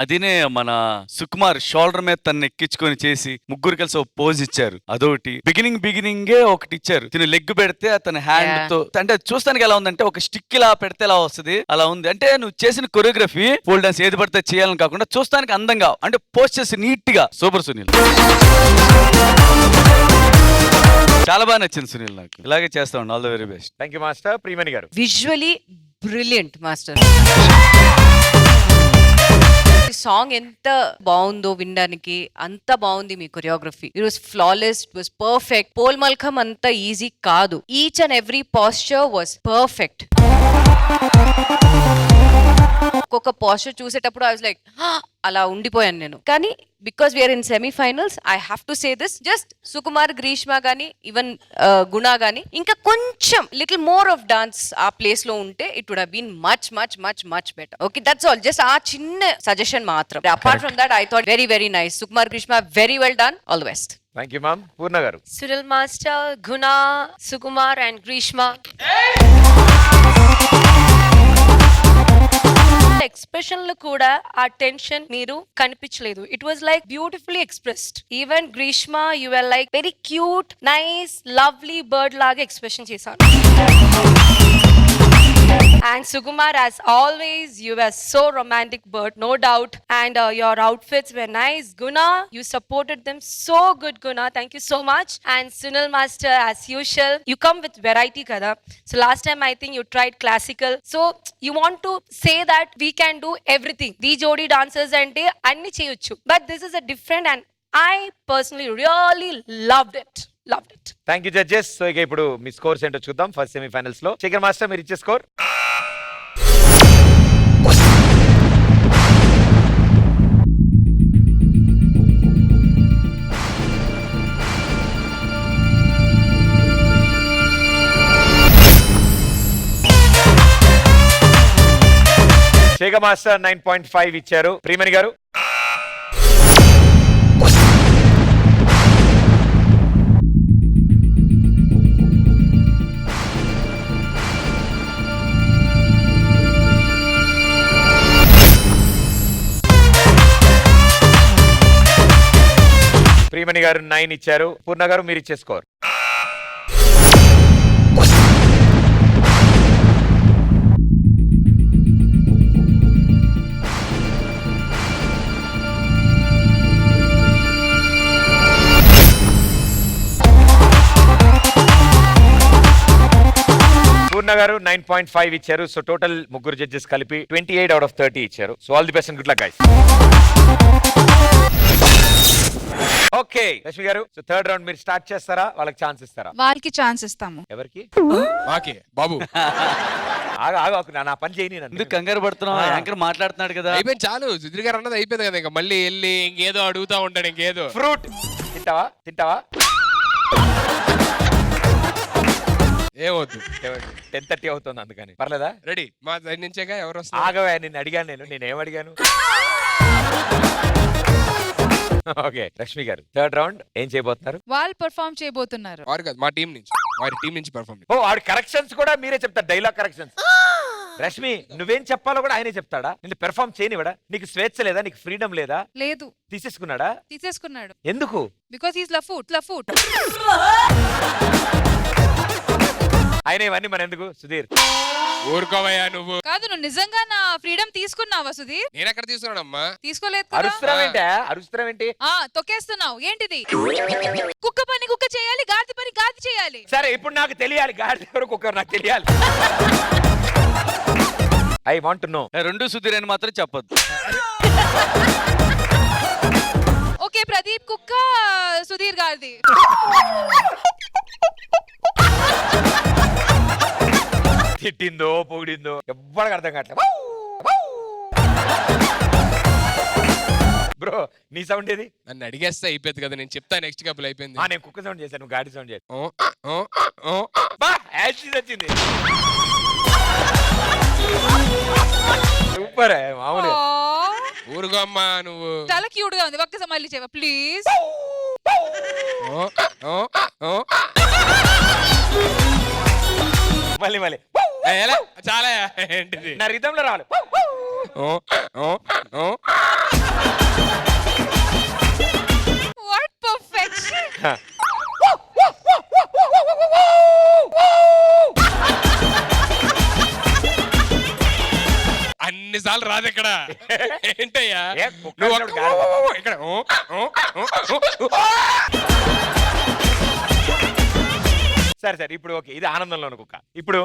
అదినే మన సుకుమార్ షోల్డర్ మీద తను ఎక్కించుకొని చేసి ముగ్గురు కలిసి ఒక పోజ్ ఇచ్చారు. అదొకటి బిగినింగే ఒకటి ఇచ్చారు. తిను లెగ్ పెడితే అతని హ్యాండ్ తో, అంటే చూస్తానికి ఎలా ఉందంటే ఒక స్టిక్ ఇలా పెడితే ఎలా వస్తుంది అలా ఉంది. అంటే నువ్వు చేసిన కొరియోగ్రఫీ పోల్ డాన్స్ ఏది పడితే చేయాలని కాకుండా చూస్తానికి అందంగా, అంటే పోస్ట్ చేసి నీట్ గా. సూపర్ సునీల్, చాలా బాగా నచ్చింది సునీల్. నాకు ఇలాగే చేస్తా ఉండి. All the very best. Thank you master. Priyamani garu. Visually brilliant master. Song ఎంత బాగుందో వినడానికి, అంత బాగుంది మీ choreography. It was flawless, it was perfect. Pole mallakhamb అంత ఈజీ కాదు. Each and every posture was perfect. ఒక్కొక్క పాస్చర్ చూసేటప్పుడు ఐ వాస్ లైక్ అలా ఉండిపోయాను నేను. కానీ because we're in semifinals, I have to say this, just Sukumar, Greeshma గానీ, ఈవెన్ గుణ గానీ ఇంకా కొంచెం లిటిల్ మోర్ ఆఫ్ డాన్స్ ఆ ప్లేస్ లో ఉంటే it would have been much much much much better. Okay, that's all. Just ఆ చిన్న సజెషన్ మాత్రం. Apart from that I thought very very nice. Sukumar, Greeshma, very well done. All the best. Thank you ma'am. Purna garu. Sunil master, Guna, Sukumar and Greeshma. Expression లో కూడా ఆ tension మీరు కనిపించలేదు. It was like beautifully expressed. Even Greeshma, you are like very cute, nice, lovely bird లాగా expression చేశాను. And Sukumar, as always, you were so romantic bird, no doubt. And your outfits were nice. Guna, you supported them so good, Guna. Thank you so much. And Sunil Master, as usual, you come with variety, kada. So last time I think you tried classical. So you want to say that we can do everything. The jodi dancers ante anni cheyochu. But this is a different, and I personally really loved it. Loved it. Thank you judges. So ఇక ఇప్పుడు మీ scores ఏంటో చూద్దాం. First semifinals లో Shekhar master మీరు ఇచ్చే score. Shekhar master 9.5 ఇచ్చారు. ప్రియమణి గారు. ప్రియమణి గారు 9 ఇచ్చారు. పూర్ణ గారు మీరు ఇచ్చే స్కోర్. పూర్ణ గారు 9.5 ఇచ్చారు. సో టోటల్ ముగ్గురు జడ్జెస్ కలిపి 28 out of 30 ఇచ్చారు. So all the best and good luck guys. Okay Rashmi గారు, సో థర్డ్ రౌండ్ మీరు స్టార్ట్ చేస్తారా, వాళ్ళకి ఛాన్స్ ఇస్తారా? వాళ్ళకి ఛాన్స్ ఇస్తాము. ఎవరికి? మాకే బాబు. ఆగు నా పని చేయని. ఎందుకు కంగారు పడుతున్నావు? యాంకర్ మాట్లాడుతున్నాడు కదా. అయిపోయింది చాలు. సుధీర్ గారు అన్నది అయిపోయింది కదా. ఇంకా మళ్ళీ వెళ్ళి ఇంకేదో అడుగుతా ఉంటాడు. ఇంకేదో ఫ్రూట్ తింటావా? ఏమవుతుంది? 10:30 అవుతుంది, అందుకని పర్లేదా? రెడీ మా సైడ్ నుంచేగా. ఎవరు వస్తారు? ఆగవా, నిన్ను అడిగాను. నేనేం అడిగాను? ఓకే రష్మి గారు, థర్డ్ రౌండ్ ఏం చేయబోతున్నారు? వాళ్ళు పర్ఫార్మ్ చేయబోతున్నారు. వారు కాదు, మా టీం నుంచి. వారి టీం నుంచి పర్ఫార్మ్. ఓ ఆవిడ కరెక్షన్స్ కూడా మీరే చెప్తారు, డైలాగ్ కరెక్షన్స్. రష్మి నువ్వేం చెప్పాలో కూడా ఆయనే చెప్తాడా? నిన్ను పెర్ఫార్మ్ చేయనివాడా? నీకు స్వేచ్ఛ లేదా? నీకు ఫ్రీడమ్ లేదా? లేదు. తీసేసుకున్నాడు. ఎందుకు? బికాజ్ హీస్ లఫూట్. ఆయన ఇవన్నీ మన ఎందుకు? సుధీర్ ఊరుకోవయ్యా నువ్వు. కాదు, నువ్వు నిజంగా నా ఫ్రీడమ్ తీసుకున్నావా సుధీర్? నేను ఎక్కడ తీసుకున్నానమ్మా? తీసుకోలేదు. అరుస్తున్నావేంటి? తొక్కేస్తున్నావు ఏంటిది? కుక్క పని కుక్క చేయాలి, గాడిద పని గాడి చేయాలి. సరే ఇప్పుడు నాకు తెలియాలి, గాడిద ఎవరు కుక్క నాకు తెలియాలి. I want to know. రెండు సుధీర్ అని మాత్రం చెప్పొద్దు. ఓకే, ప్రదీప్ కుక్క, సుధీర్ గారిది. తిట్టిందో పొగిడిందో ఎవ్వరికి అర్థం కావట్లేదు. బ్రో నీ సౌండ్ ఏది? నన్ను అడిగేస్తే అయిపోయింది కదా, నేను చెప్తా నెక్స్ట్ కపుల్ అయిపోయింది. నేను కుక్క సౌండ్ చేశాను, నువ్వు గాడి సౌండ్ చేశాను. ఓ, ఓ, ఓ. బా యాష్ వచ్చింది. సూపర్ మామూలు. ఊరుగో అమ్మా నువ్వు. చాలా క్యూట్ గా ఉంది, ఒక్కసారి మళ్ళీ చేయవా ప్లీజ్? ఓ, ఓ, ఓ. మళ్ళీ మళ్ళీ ఎలా చాలా ఏంటిది నా రిథంలో రావాలి. ఓ, ఓ, ఓ. What perfection. అన్నిసార్లు రాదు ఇక్కడ. ఏంటయ్యా ఏ, కుక్క నువ్వు అన్నప్పుడు గాడి. ఇక్కడ ఓ, ఓ, ఓ, ఓ. సరే సరే ఇప్పుడు ఓకే, ఇది ఆనందంలో ఉన్న కుక్క. ఇప్పుడు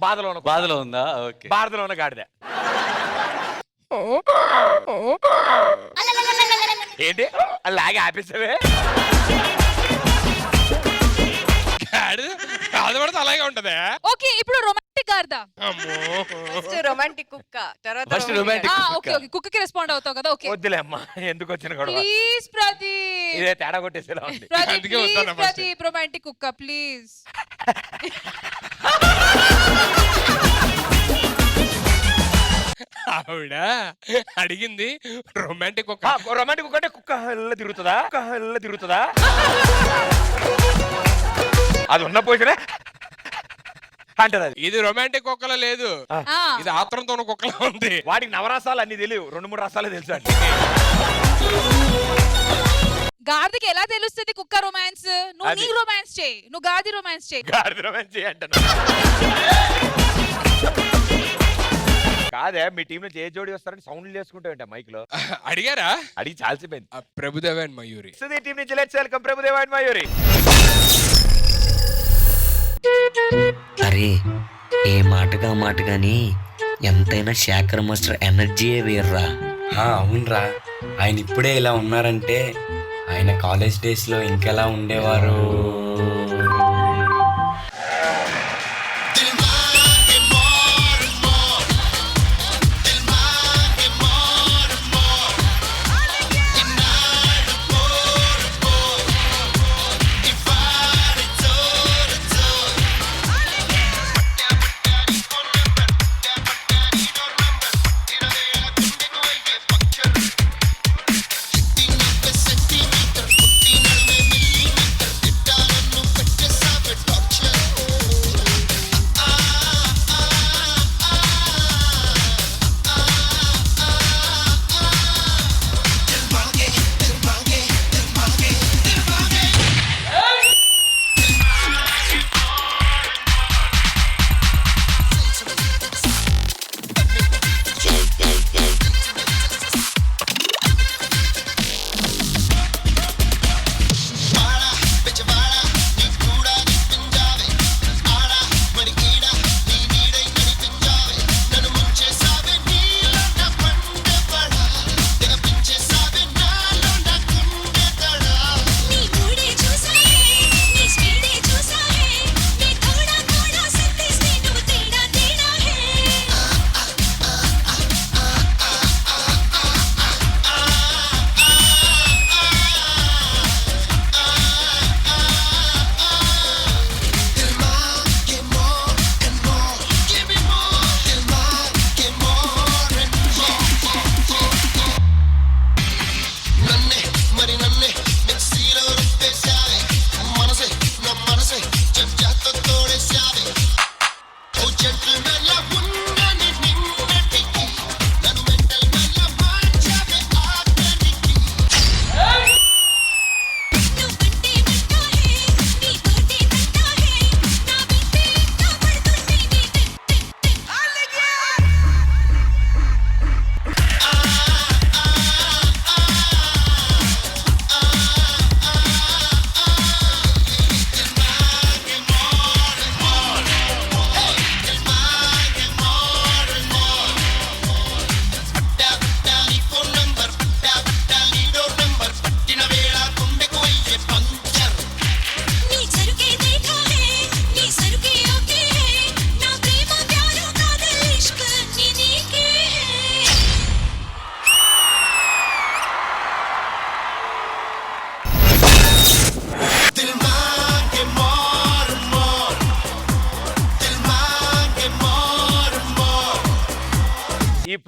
బాధలో ఉన్న కుక్క. బాధలో ఉందా? ఓకే. బాధలో ఉన్న గాడిద. ఏంటి అలాగే ఆపేసావే? బాధపడితే అలాగే ఉంటదా? ఓకే ఇప్పుడు రొమాంటిక్ గార్దా? అమ్మో. ఫస్ట్ రొమాంటిక్ కుక్క, తర్వాత First romantic. romantic. Okay okay కుక్కకి రెస్పాండ్ అవుతావు కదా? ఓకే వద్దులే అమ్మా, ఎందుకు వచ్చిన గొడవ? ప్లీజ్ ప్రదీప్. ఇదే తేడా కొట్టేసేలా ఉంది. ప్రదీప్ అందుకే ప్లీజ్ వద్దన్నా first. ప్రదీప్ రొమాంటిక్ కుక్క ప్లీజ్. ఆవిడ అడిగింది రొమాంటిక్ ఒక రొమాంటిక్ కుక్క అంటే కుక్క హెల్ల తిరుగుతుందా? కుక్క హెల్ల తిరుగుతుందా? అది ఉన్న పొజిషనే అంటది అది. ఇది రొమాంటిక్ కుక్కలో లేదు, ఆ ఇది ఆత్రంతో ఉన్న కుక్కలో ఉంది. వాడికి నవరసాలు అన్ని తెలియవు, 2-3 రసాలే తెలుసు అండి. గార్దికి ఎలా తెలుస్తుంది కుక్క రొమాన్స్? నువ్వు అది. నీ రొమాన్స్ చేయి, నువ్వు గార్ది రొమాన్స్ చేయి. గాడిద రొమాన్స్ అంటాను. కాదే మీ టీం నుంచి ఏ జోడి వస్తారని సౌండ్లు చేసుకుంటూ ఉంటా మైక్ లో. అడిగారా? అడిగి చాల్సిపోయింది. ప్రభుదేవ అండ్ మయూరి. సుధీ టీం నుంచి let's welcome Prabhudeva and Mayuri. అరే ఏ మాటగా మాట గాని ఎంతైనా శేఖర్ మాస్టర్ ఎనర్జీయే వేర్రా. అవునరా, ఆయన ఇప్పుడే ఇలా ఉన్నారంటే ఆయన కాలేజ్ డేస్ లో ఇంకెలా ఉండేవారు.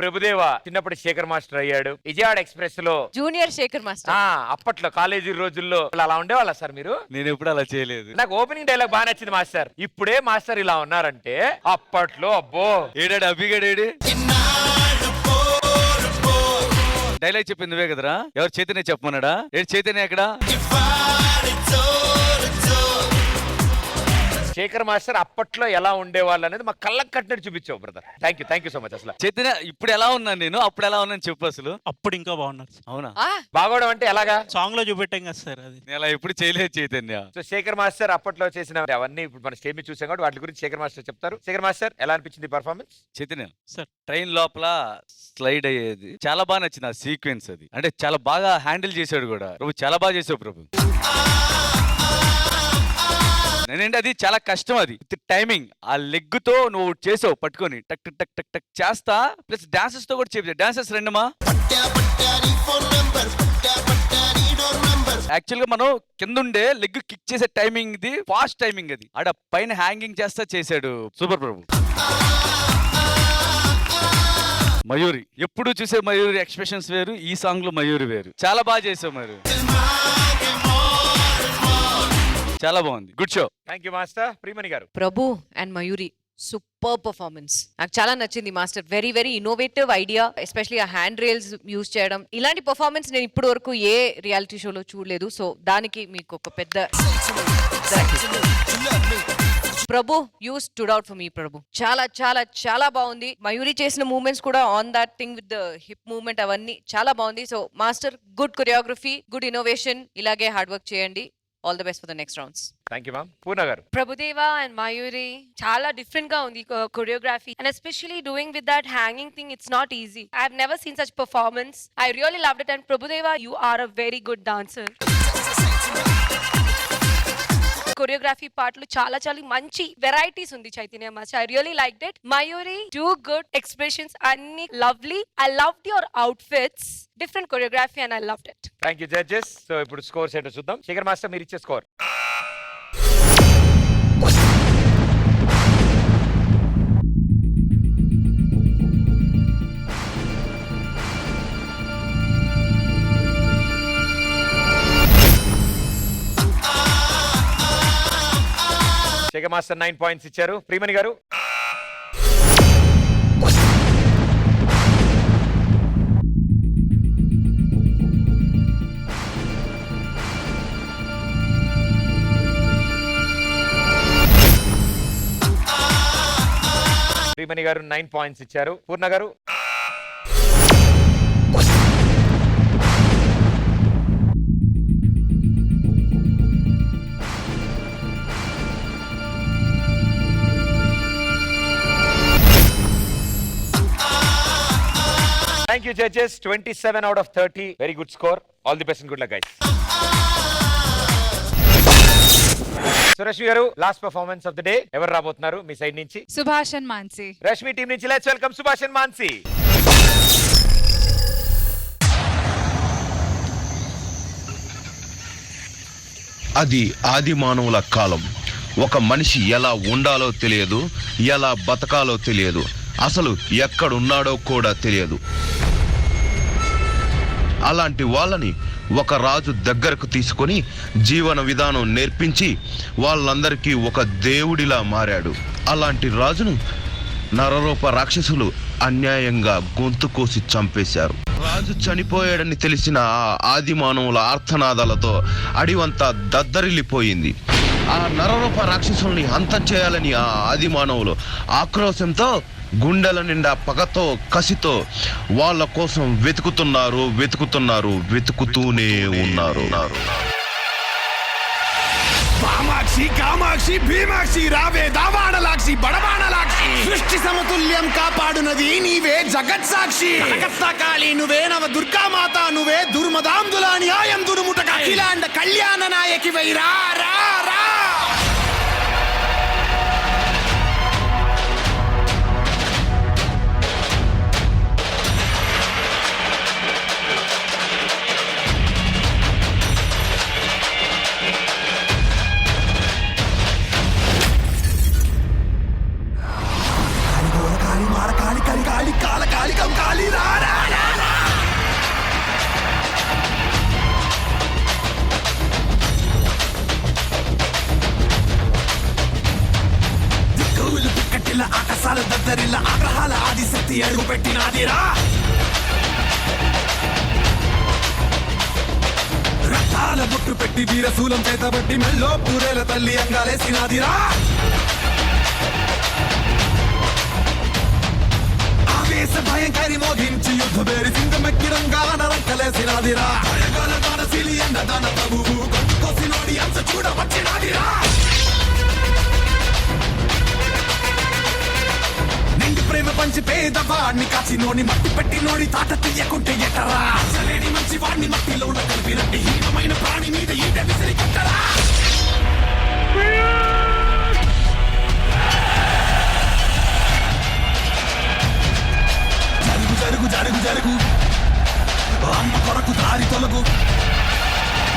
ప్రభుదేవ చిన్నప్పుడు శేఖర్ మాస్టర్ అయ్యాడు. విజయవాడ ఎక్స్ప్రెస్ లో జూనియర్ శేఖర్ మాస్టర్. అప్పట్లో కాలేజీ రోజుల్లో అలా ఉండేవాళ్ళ సార్ మీరు? నేను ఎప్పుడు అలా చేయలేదు. నాకు ఓపెనింగ్ డైలాగ్ బాగా నచ్చింది మాస్టర్. ఇప్పుడే మాస్టర్ ఇలా ఉన్నారంటే అప్పట్లో అబ్బో. ఏడాడు అభిగడేడి డైలాగ్ చెప్పింది నువ్వే కదరా? ఎవరు చైతన్య చెప్పమన్నాడా? ఏడు చైతన్య ఎక్కడా? శేఖర్ మాస్టర్ అప్పట్లో ఎలా ఉండేవాళ్ళు అనేది మా కళ్ళకు కట్టినట్టు చూపించావు brother. Thank you so much. అసలు చైతన్య ఇప్పుడు ఎలా ఉన్నాను నేను, అప్పుడు ఎలా ఉన్నాను చెప్పు అసలు. అప్పుడు ఇంకా బాగున్నారు. అవునా? బాగోవడం అంటే ఎలాగా? సాంగ్ లో చూపెట్టాం కదా సార్, అది నేను అలా ఎప్పుడు చేయలేదు చైతన్య. సో శేఖర్ మాస్టర్ అప్పట్లో చేసిన అవన్నీ ఇప్పుడు మన స్టేజ్ మీద చూసాం కాబట్టి వాటి గురించి శేఖర్ మాస్టర్ చెప్తారు. శేఖర్ మాస్టర్ ఎలా అనిపించింది పర్ఫార్మెన్స్? చైతన్య సార్ ట్రైన్ లోపల స్లైడ్ అయ్యేది చాలా బాగా నచ్చింది. ఆ సీక్వెన్స్ అది అంటే చాలా బాగా హ్యాండిల్ చేశాడు కూడా. ప్రభు చాలా బాగా చేసావు ప్రభు. నేనంటే అది చాలా కష్టం, అది టైమింగ్. ఆ లెగ్ తో నువ్వు చేసావు పట్టుకొని టక్ టక్ టక్ టక్ టక్ చేస్తా. ప్లస్ డాన్సెస్ తో కూడా చేపించావు. డాన్సెస్ రెండమా యాక్చువల్ గా మనం కిందుండే లెగ్ కిక్ చేసే టైమింగ్ ఇది ఫాస్ట్ టైమింగ్. అది ఆడ పైన హ్యాంగింగ్ చేస్తా చేశాడు. సూపర్ ప్రభు. మయూరి ఎప్పుడు చూసే మయూరి ఎక్స్ప్రెషన్స్ వేరు, ఈ సాంగ్ లో మయూరి వేరు. చాలా బాగా చేసావు మయూరి, చాలా బాగుంది. Good show. Thank you master. Priyamani గారు. ప్రభు అండ్ మయూరి సూపర్ పర్ఫార్మెన్స్. నాకు చాలా నచ్చింది master. Very very innovative idea, especially ఆ హ్యాండ్ రైల్స్ యూజ్ చేయడం. ఇలాంటి పర్ఫార్మెన్స్ నేను ఇప్పటి వరకు ఏ రియాలిటీ షోలో చూడలేదు. సో దానికి మీకు ఒక పెద్ద Prabhu. You stood out for me Prabhu. చాలా చాలా చాలా బాగుంది. మయూరి చేసిన మూవ్మెంట్స్ కూడా on that thing with the hip movement అవన్నీ చాలా బాగుంది. So master good choreography, good innovation. ఇలాగే హార్డ్ వర్క్ చేయండి. All the best for the next rounds. Thank you ma'am. Purna garu. Prabhudeva and Mayuri చాలా డిఫరెంట్ గా ఉంది choreography, and especially doing with that hanging thing. It's not easy. I have never seen such performance. I really loved it. And Prabhudeva, you are a very good dancer. Choreography పాటలు చాలా చాలా మంచి varieties ఉంది Chaitanya master. I really like it. Mayuri too good expressions, అన్ని lovely. I loved your outfits, different choreography, and I loved it. Thank you judges. So ఇప్పుడు scores ఏంటో చూద్దాం. Shekhar master మీరు ఇచ్చే స్కోర్. శేఖర్ మాస్టర్ 9 పాయింట్స్ ఇచ్చారు. ప్రియమణి గారు. ప్రియమణి గారు 9 పాయింట్స్ ఇచ్చారు. పూర్ణ garu. Thank you judges. 27 out of 30. Very good score. All the best and good luck guys. So Rashmi garu, last performance of the day. Ever rabothnaru me side నుంచి? Subhash and Mansi. Rashmi team నుంచి let's welcome Subhash and Mansi. అది ఆది మానవుల కాలం. ఒక మనిషి ఎలా ఉండాలో తెలియదు, ఎలా బతకాలో తెలియదు, అసలు ఎక్కడున్నాడో కూడా తెలియదు. అలాంటి వాళ్ళని ఒక రాజు దగ్గరకు తీసుకొని జీవన విధానం నేర్పించి వాళ్ళందరికీ ఒక దేవుడిలా మారాడు. అలాంటి రాజును నరరూప రాక్షసులు అన్యాయంగా గొంతు కోసి చంపేశారు. రాజు చనిపోయాడని తెలిసిన ఆ ఆది మానవుల ఆర్తనాదాలతో అడివంతా దద్దరిల్లిపోయింది. ఆ నరరూప రాక్షసుల్ని అంతం చేయాలని ఆ ఆది మానవులు ఆక్రోశంతో గుండెల నిండా పగతో కసితో వాళ్ళ కోసం వెతుకుతూనే ఉన్నారు. కామాక్షి కామాక్షి భీమాక్షి రావే దావాడలాక్షి బడబాడలాక్షి సృష్టి సమతుల్యం కాపాడునది నీవే జగత్ సాక్షి కాళి నువ్వే నవ దుర్గామాత నువ్వే దుర్మదాంధుల న్యాయం దురుముటక అఖిలాండ కళ్యాణ నాయకి వైరా రా రా. కాళి కాళి కాళి కాళి కాళి కాళి దద్దరిల్ల ఆగ్రహాల ఆదిశక్తి అడుగు పెట్టినాదిరా. రక్తాల బొట్టు పెట్టి వీరశూలం చేతబట్టి మెల్లో పూరేల తల్లి అంగాలేసినాదిరా. ఆవేశ భయంకరి మోగించి యుద్ధ బేరి సింగమెక్కి రంగాన రంకలేసినాదిరా. దానశీలి ఎండ దాన ప్రభువు కొట్టుకోసినోడి అంశ చూడ వచ్చినాదిరా. నిండు ప్రేమ పంచి పేదవాడిని కాచినోని మట్టి పెట్టినోడి తాట తీయకుంటే ఎటరా. అసలేని మంచి వాడిని మట్టిలోన కలిపినట్టు హీనమైన ప్రాణి మీద ఈట విసిరి కట్టరా. జరుగు జరుగు జరుగు జరుగు అమ్మ కొరకు దారి తొలగు.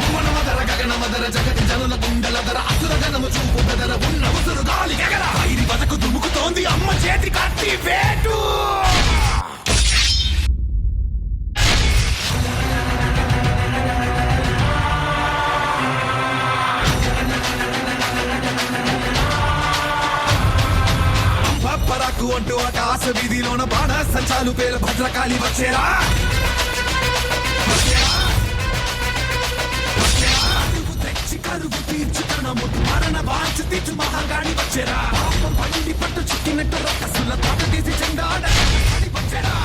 భువనమదర గగనమదర జగతి జనుల గుండెలదర అసుర గణము చూపు బెదర ఉన్న ఉసురు గాలి గగన ఐరి బతకు దుముకుతోంది అమ్మ చేతి కత్తి వేటు. పరాకు అంటూ ఆకాశ వీధిలోన బాణ సంచాలు పేర భద్రకాళి వచ్చేరా. కరువు తీర్చుకనము మరణ వాంచ తీర్చు మహాగాడి వచ్చేరా. పాపం పండి పట్టు చిక్కినట్టు రక్కసుల తాట తీసి చెందాడ వచ్చేరా.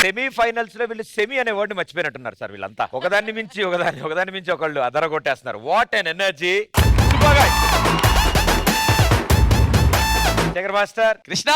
సెమీఫైనల్స్ లో వీళ్ళు సెమీ అనే వర్డ్ మర్చిపోయినట్టున్నారు సార్. వీళ్ళంతా ఒకదాన్ని మించి ఒకళ్ళు అదర కొట్టేస్తున్నారు. What an energy. Sekhar master. Krishna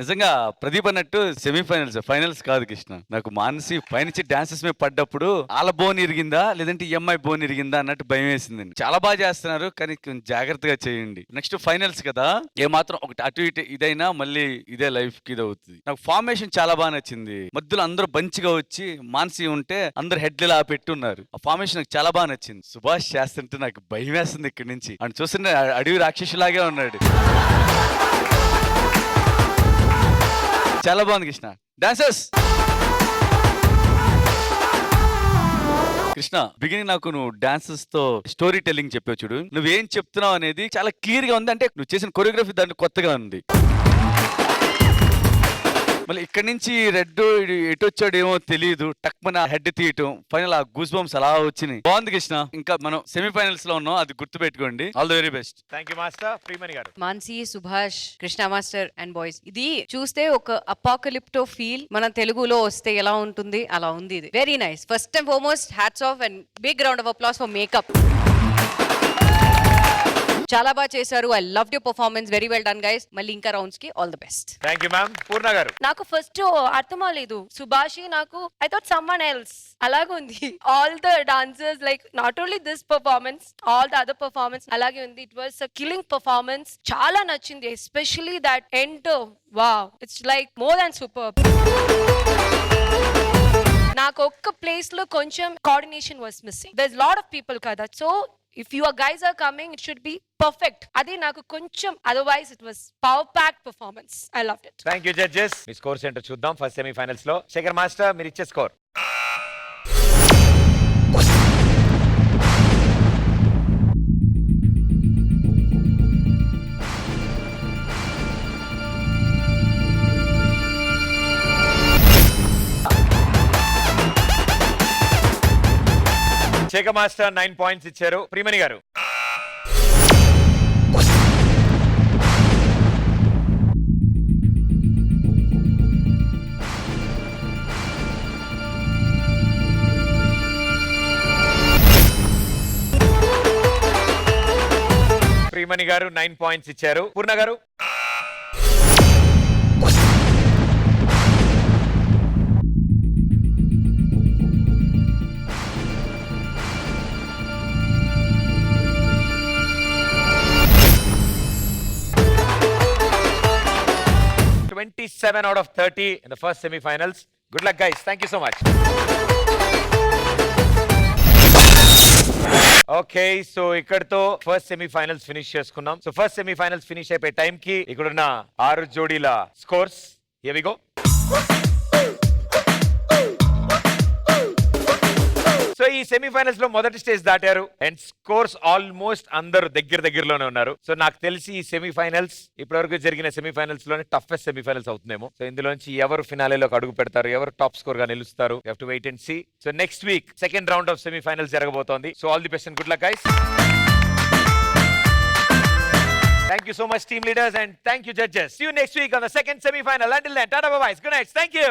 నిజంగా ప్రదీప్ అన్నట్టు సెమీఫైనల్స్ ఫైనల్స్ కాదు కృష్ణ. నాకు మానసి పైనుంచి డాన్సెస్ మీద పడ్డప్పుడు వాళ్ళ బోన్ ఇరిగిందా లేదంటే ఈఎంఐ బోన్ ఇరిగిందా అన్నట్టు భయం వేసిందండి. చాలా బాగా చేస్తున్నారు కానీ కొంచెం జాగ్రత్తగా చేయండి. నెక్స్ట్ ఫైనల్స్ కదా, ఏ మాత్రం ఒకటి అటు ఇటు ఇదైనా మళ్ళీ ఇదే లైఫ్ కి ఇది అవుతుంది. నాకు ఫార్మేషన్ చాలా బాగా నచ్చింది. మధ్యలో అందరూ బంచిగా వచ్చి మానసి ఉంటే అందరు హెడ్లు ఇలా పెట్టున్నారు. ఆ ఫార్మేషన్ నాకు చాలా బాగా నచ్చింది. సుభాష్ చేస్తుంటే నాకు భయం వేస్తుంది ఇక్కడి నుంచి. అని చూస్తుంటే అడవి రాక్షసులాగే ఉన్నాడు. చాలా బాగుంది కృష్ణ. డాన్సర్స్ కృష్ణ, బిగినింగ్ నాకు నువ్వు డాన్సెస్ తో స్టోరీ టెల్లింగ్ చెప్పావు చూడు. నువ్వేం చెప్తున్నావు అనేది చాలా క్లియర్ గా ఉంది. అంటే నువ్వు చేసిన కొరియోగ్రఫీ దాంట్లో కొత్తగా ఉంది. మళ్ళీ ఇక్కడి నుంచి రెడ్ ఎటు వచ్చాడు ఏమో తెలియదు, టక్మన హెడ్ తీయటం, ఫైనల్ ఆ గూస్ బంప్స్ అలా వచ్చినాయి. బాగుంది కృష్ణ. ఇంకా మనం సెమీఫైనల్స్ లో ఉన్నాం, అది గుర్తు పెట్టుకోండి. All the very best. Thank you master. Priyamani garu. Mansi, Subhash, Krishna master and boys, ఇది చూస్తే ఒక అపాకలిప్టో ఫీల్ మన తెలుగులో వస్తే ఎలా ఉంటుంది అలా ఉంది. ఇది very nice. First and foremost hats off and big round of applause for makeup. చాలా బాగా చేశారు. I love your performance. Very well done guys. మళ్ళీ ఇంకా రౌండ్స్ కి all the best. Thank you ma'am. Purna garu. నాకు ఫస్ట్ అర్థం అవ్వలేదు సుభాషి. నాకు ఐ థాట్ సమ్వన్ ఎల్స్ అలాగే ఉంది. All the dancers like not only this performance, all the other performance అలాగే ఉంది. It was a killing performance. చాలా నచ్చింది. Especially that end. Wow, it's like more than super. నాకు ఒక్క ప్లేస్ లో కొంచెం coordination was missing. There is lot of people కదా, so if your guys are coming it should be perfect. adi naku koncham, otherwise it was power packed performance. I loved it. Thank you judges. Me scores ఏంటో చూద్దాం. First semi finals లో Shekhar master మీరు ఇచ్చే score. Shekhar master 9 points ఇచ్చారు. ప్రియమణి గారు. శ్రీమణి గారు 9 points ఇచ్చారు. పూర్ణ గారు $27 out of 30 in the first semi-finals. Good luck, guys. Thank you so much. Okay, so ఇక్కడతో ఫస్ట్ సెమీఫైనల్స్ ఫినిష్ చేసుకున్నాం. సో ఫస్ట్ సెమీఫైనల్స్ ఫినిష్ అయిపోయే టైం కి ఇక్కడున్న 6 జోడీల scores here we go. So ఈ సెమీఫైనల్స్ లో మొదటి స్టేజ్ దాటారు అండ్ స్కోర్స్ ఆల్మోస్ట్ అందరూ దగ్గరలోనే ఉన్నారు. సో నాకు తెలిసి ఈ సెమీఫైనల్స్ ఇప్పటివరకు జరిగిన సెమీఫైనల్స్ లోనే టఫెస్ట్ సెమీఫైనల్స్ అవుతుందేమో. సో ఇందులోంచి ఎవరు ఫినాలేలోకి అడుగు పెడతారు, ఎవరు టాప్ స్కోర్ గా నిలుస్తారు, you have to wait and see. So next week second round of semifinals జరగబోతోంది. So all the best and good luck guys. Thank you so much team leaders and thank you judges. See you next week on the second semi-final. Until then, tata bye-bye. Good night. Thank you.